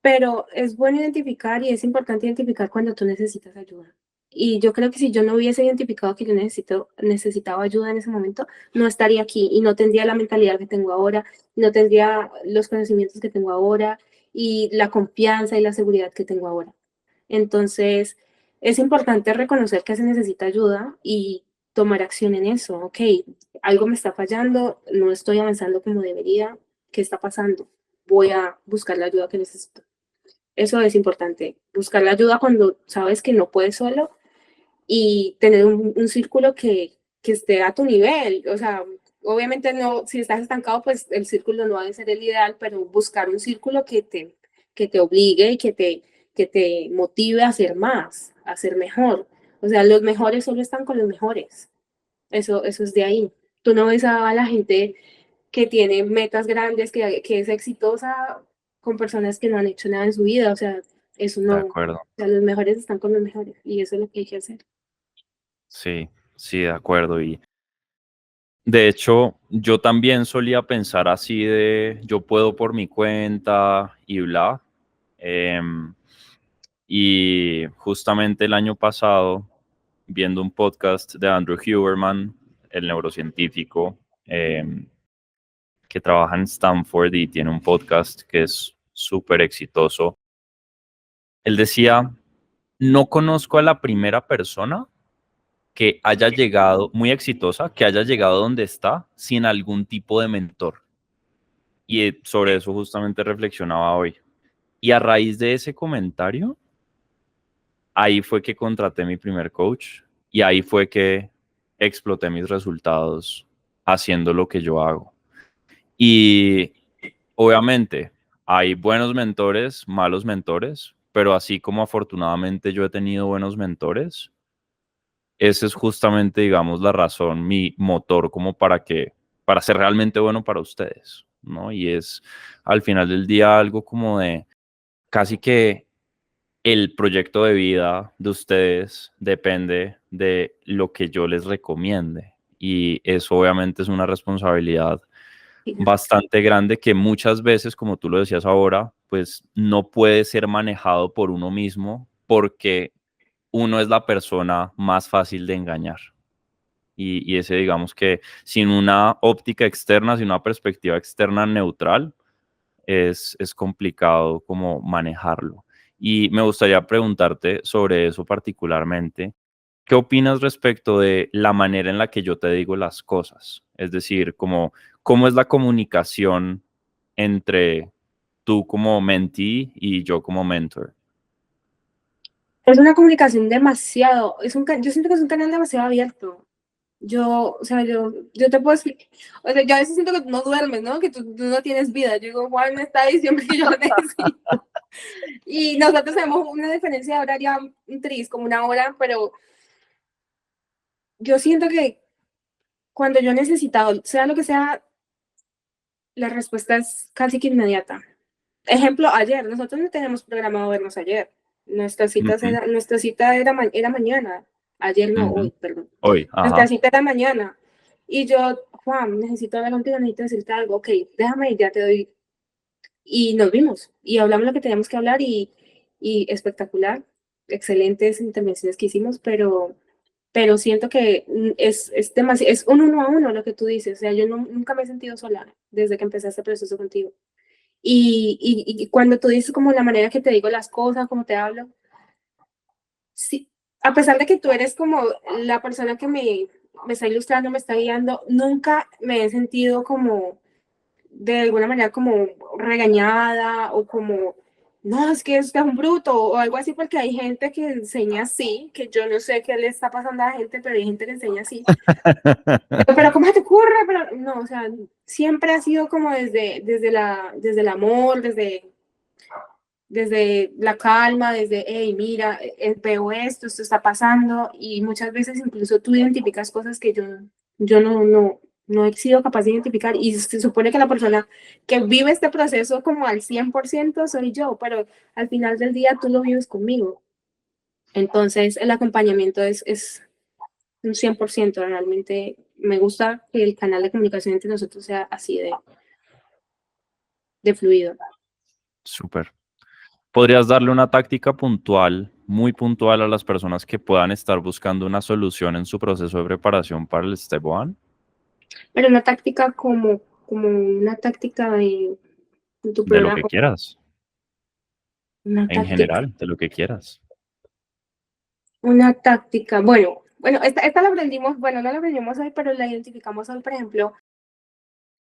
pero es bueno identificar y es importante identificar cuando tú necesitas ayuda. Y yo creo que si yo no hubiese identificado que yo necesitaba ayuda en ese momento, no estaría aquí y no tendría la mentalidad que tengo ahora, no tendría los conocimientos que tengo ahora y la confianza y la seguridad que tengo ahora. Entonces, es importante reconocer que se necesita ayuda y tomar acción en eso. Ok, algo me está fallando, no estoy avanzando como debería, ¿qué está pasando? Voy a buscar la ayuda que necesito. Eso es importante, buscar la ayuda cuando sabes que no puedes solo y tener un círculo que esté a tu nivel. O sea, obviamente no, si estás estancado, pues el círculo no va a ser el ideal, pero buscar un círculo que te obligue y que te motive a hacer más, a ser mejor. O sea, los mejores solo están con los mejores. Eso es de ahí. Tú no ves a la gente que tiene metas grandes, que es exitosa con personas que no han hecho nada en su vida. O sea, eso De no. O acuerdo. sea, los mejores están con los mejores y eso es lo que hay que hacer. Sí, sí, de acuerdo. Y de hecho, yo también solía pensar así de yo puedo por mi cuenta y bla. Em, y justamente el año pasado, viendo un podcast de Andrew Huberman, el neurocientífico, que trabaja en Stanford y tiene un podcast que es súper exitoso, él decía, no conozco a la primera persona que haya llegado, muy exitosa, que haya llegado donde está sin algún tipo de mentor. Y sobre eso justamente reflexionaba hoy. Y a raíz de ese comentario, ahí fue que contraté mi primer coach y ahí fue que exploté mis resultados haciendo lo que yo hago. Y obviamente hay buenos mentores, malos mentores, pero así como afortunadamente yo he tenido buenos mentores, esa es justamente, digamos, la razón, mi motor como para ser realmente bueno para ustedes, ¿no? Y es al final del día algo como de casi que el proyecto de vida de ustedes depende de lo que yo les recomiende. Y eso obviamente es una responsabilidad bastante grande que muchas veces, como tú lo decías ahora, pues no puede ser manejado por uno mismo porque uno es la persona más fácil de engañar. Y ese, digamos que sin una óptica externa, sin una perspectiva externa neutral, es complicado como manejarlo. Y me gustaría preguntarte sobre eso particularmente. ¿Qué opinas respecto de la manera en la que yo te digo las cosas? Es decir, ¿cómo es la comunicación entre tú como mentee y yo como mentor? Es una comunicación demasiado, yo siento que es un canal demasiado abierto. O sea, yo te puedo decir, o sea, yo a veces siento que tú no duermes, ¿no? Que tú no tienes vida. Yo digo, Juan me está diciendo que yo lo necesito. Y nosotros tenemos una diferencia horaria como una hora, pero yo siento que cuando yo he necesitado, sea lo que sea, la respuesta es casi que inmediata. Ejemplo, ayer, nosotros no teníamos programado vernos ayer. Ujú, Nuestra cita era mañana. Ayer no, ujú. hoy, perdón. Hoy, Nuestra ajá. cita era mañana. Y yo, Juan, necesito hablar contigo, necesito decirte algo. Ok, déjame, ya te doy. Y nos vimos y hablamos lo que teníamos que hablar y espectacular. Excelentes intervenciones que hicimos, pero siento que es demasiado, es un uno a uno lo que tú dices. O sea, yo nunca me he sentido sola desde que empecé este proceso contigo. Y cuando tú dices como la manera que te digo las cosas, como te hablo, sí, a pesar de que tú eres como la persona que me está ilustrando, me está guiando, nunca me he sentido como de alguna manera como regañada o como, no, es que es un bruto o algo así, porque hay gente que enseña así, que yo no sé qué le está pasando a la gente, pero hay gente que enseña así. Pero ¿cómo se te ocurre? Pero no, o sea, siempre ha sido como desde el amor, desde la calma, desde, hey, mira, veo esto está pasando, y muchas veces incluso tú identificas cosas que yo no he sido capaz de identificar, y se supone que la persona que vive este proceso como al 100% soy yo, pero al final del día tú lo vives conmigo. Entonces el acompañamiento es un 100%, realmente me gusta que el canal de comunicación entre nosotros sea así de fluido. Súper. ¿Podrías darle una táctica puntual, muy puntual a las personas que puedan estar buscando una solución en su proceso de preparación para el Step One? Pero una táctica como una táctica de tu De lo que programa, quieras, una en táctica, general, de lo que quieras. una táctica. Bueno, esta la aprendimos, bueno, no la aprendimos hoy, pero la identificamos hoy, por ejemplo,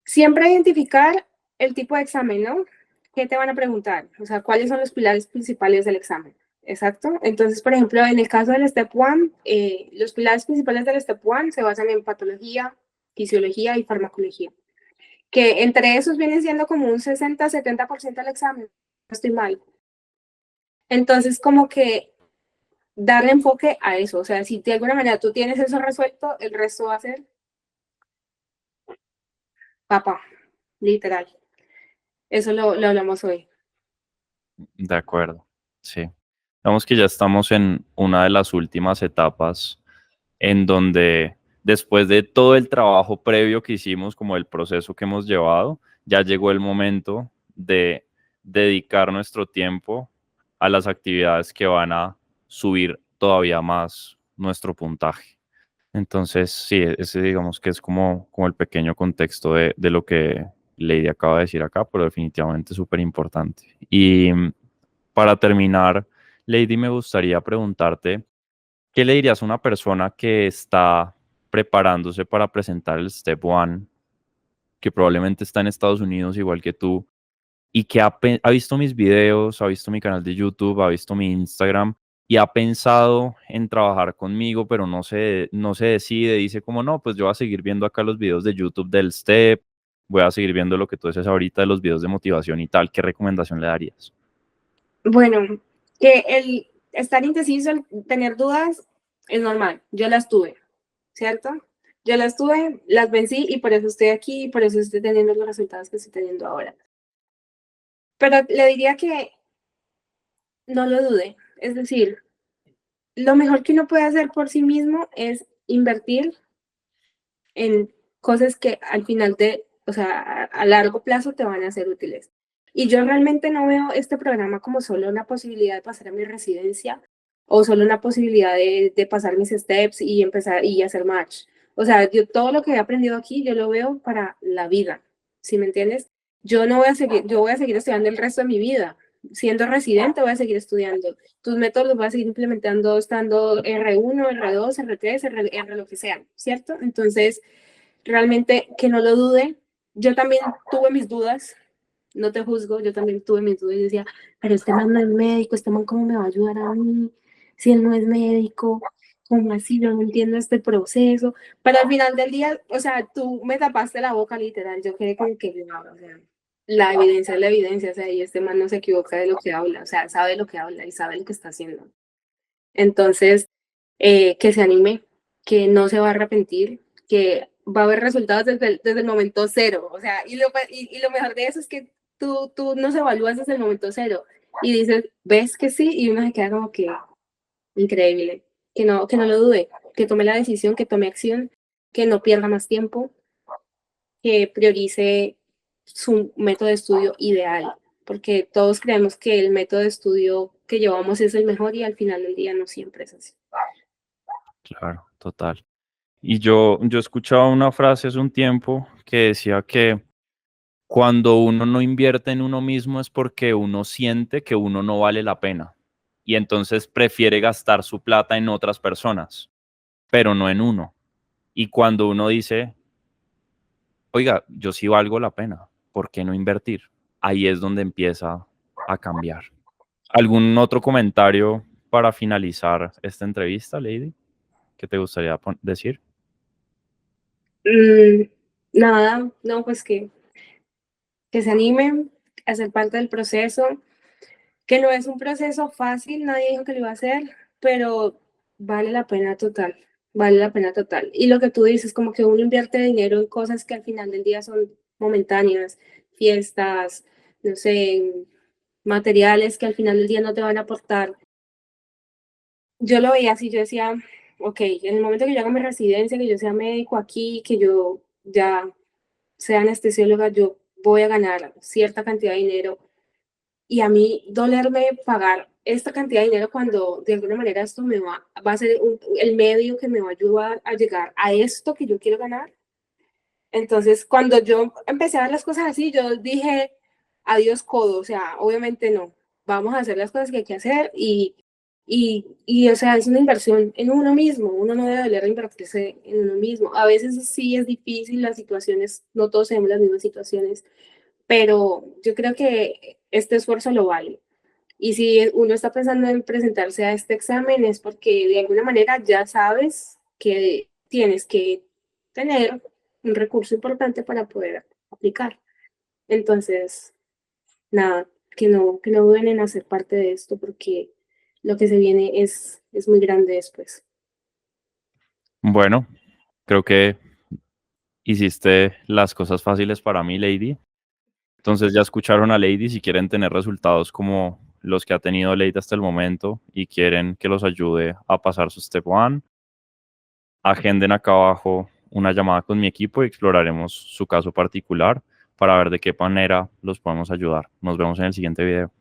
siempre identificar el tipo de examen, ¿no? ¿Qué te van a preguntar? O sea, ¿cuáles son los pilares principales del examen? Exacto. Entonces, por ejemplo, en el caso del Step One, los pilares principales del Step One se basan en patología, fisiología y farmacología, que entre esos vienen siendo como un 60-70% del examen. No estoy mal. Entonces, como que darle enfoque a eso, o sea, si de alguna manera tú tienes eso resuelto, el resto va a ser papá, literal. Eso lo hablamos hoy. De acuerdo, sí. Digamos que ya estamos en una de las últimas etapas en donde después de todo el trabajo previo que hicimos, como el proceso que hemos llevado, ya llegó el momento de dedicar nuestro tiempo a las actividades que van a subir todavía más nuestro puntaje. Entonces, sí, ese digamos que es como el pequeño contexto de lo que Lady acaba de decir acá, pero definitivamente súper importante. Y para terminar, Lady, me gustaría preguntarte, ¿qué le dirías a una persona que está preparándose para presentar el Step One, que probablemente está en Estados Unidos igual que tú, y que ha visto mis videos, ha visto mi canal de YouTube, ha visto mi Instagram y ha pensado en trabajar conmigo, pero no se decide, dice como no, pues yo voy a seguir viendo acá los videos de YouTube del Step, voy a seguir viendo lo que tú dices ahorita de los videos de motivación y tal? ¿Qué recomendación le darías? Bueno, que el estar indeciso, el tener dudas, es normal. Yo las tuve, ¿cierto? Yo las tuve, las vencí y por eso estoy aquí y por eso estoy teniendo los resultados que estoy teniendo ahora. Pero le diría que no lo dude. Es decir, lo mejor que uno puede hacer por sí mismo es invertir en cosas que al final o sea, a largo plazo te van a ser útiles. Y yo realmente no veo este programa como solo una posibilidad de pasar a mi residencia o solo una posibilidad de pasar mis steps y empezar y hacer match. O sea, yo todo lo que he aprendido aquí, yo lo veo para la vida, ¿sí me entiendes? yo no voy a seguir, yo voy a seguir estudiando el resto de mi vida. Siendo residente voy a seguir estudiando. Tus métodos los voy a seguir implementando estando R1, R2, R3, R lo que sea, ¿cierto? Entonces, realmente que no lo dude. Yo también tuve mis dudas, no te juzgo, yo también tuve mis dudas y decía, pero este man no es médico, este man cómo me va a ayudar a mí si él no es médico, cómo así, yo no entiendo este proceso. Pero al final del día, o sea, tú me tapaste la boca literal, yo quedé como que, no, o sea, la evidencia es la evidencia, o sea, y este man no se equivoca de lo que habla, o sea, sabe lo que habla y sabe lo que está haciendo. Entonces, que se anime, que no se va a arrepentir, que va a haber resultados desde el momento cero. O sea, y lo mejor de eso es que tú nos evalúas desde el momento cero y dices, ves que sí, y uno se queda como que increíble. Que no lo dude, que tome la decisión, que tome acción, que no pierda más tiempo, que priorice su método de estudio ideal, porque todos creemos que el método de estudio que llevamos es el mejor y al final del día no siempre es así. Claro, total. Y yo escuchaba una frase hace un tiempo que decía que cuando uno no invierte en uno mismo es porque uno siente que uno no vale la pena y entonces prefiere gastar su plata en otras personas, pero no en uno. Y cuando uno dice, oiga, yo sí valgo la pena, ¿por qué no invertir? Ahí es donde empieza a cambiar. ¿Algún otro comentario para finalizar esta entrevista, Lady, que te gustaría decir? Nada, no, pues que se animen a ser parte del proceso, que no es un proceso fácil, nadie dijo que lo iba a hacer, pero vale la pena total, vale la pena total. Y lo que tú dices, como que uno invierte dinero en cosas que al final del día son momentáneas, fiestas, no sé, materiales que al final del día no te van a aportar. Yo lo veía así, yo decía, ok, en el momento que yo haga mi residencia, que yo sea médico aquí, que yo ya sea anestesióloga, yo voy a ganar cierta cantidad de dinero y a mí dolerme pagar esta cantidad de dinero cuando de alguna manera esto va a ser el medio que me va a ayudar a llegar a esto que yo quiero ganar. Entonces, cuando yo empecé a ver las cosas así, yo dije, adiós codo, o sea, obviamente no, vamos a hacer las cosas que hay que hacer o sea, es una inversión en uno mismo, uno no debe doler invertirse en uno mismo. A veces sí es difícil, las situaciones, no todos tenemos las mismas situaciones, pero yo creo que este esfuerzo lo vale. Y si uno está pensando en presentarse a este examen es porque de alguna manera ya sabes que tienes que tener un recurso importante para poder aplicar. Entonces, nada, que no duden en hacer parte de esto porque lo que se viene es muy grande después. Bueno, creo que hiciste las cosas fáciles para mí, Lady. Entonces ya escucharon a Lady, si quieren tener resultados como los que ha tenido Lady hasta el momento y quieren que los ayude a pasar su Step One, agenden acá abajo una llamada con mi equipo y exploraremos su caso particular para ver de qué manera los podemos ayudar. Nos vemos en el siguiente video.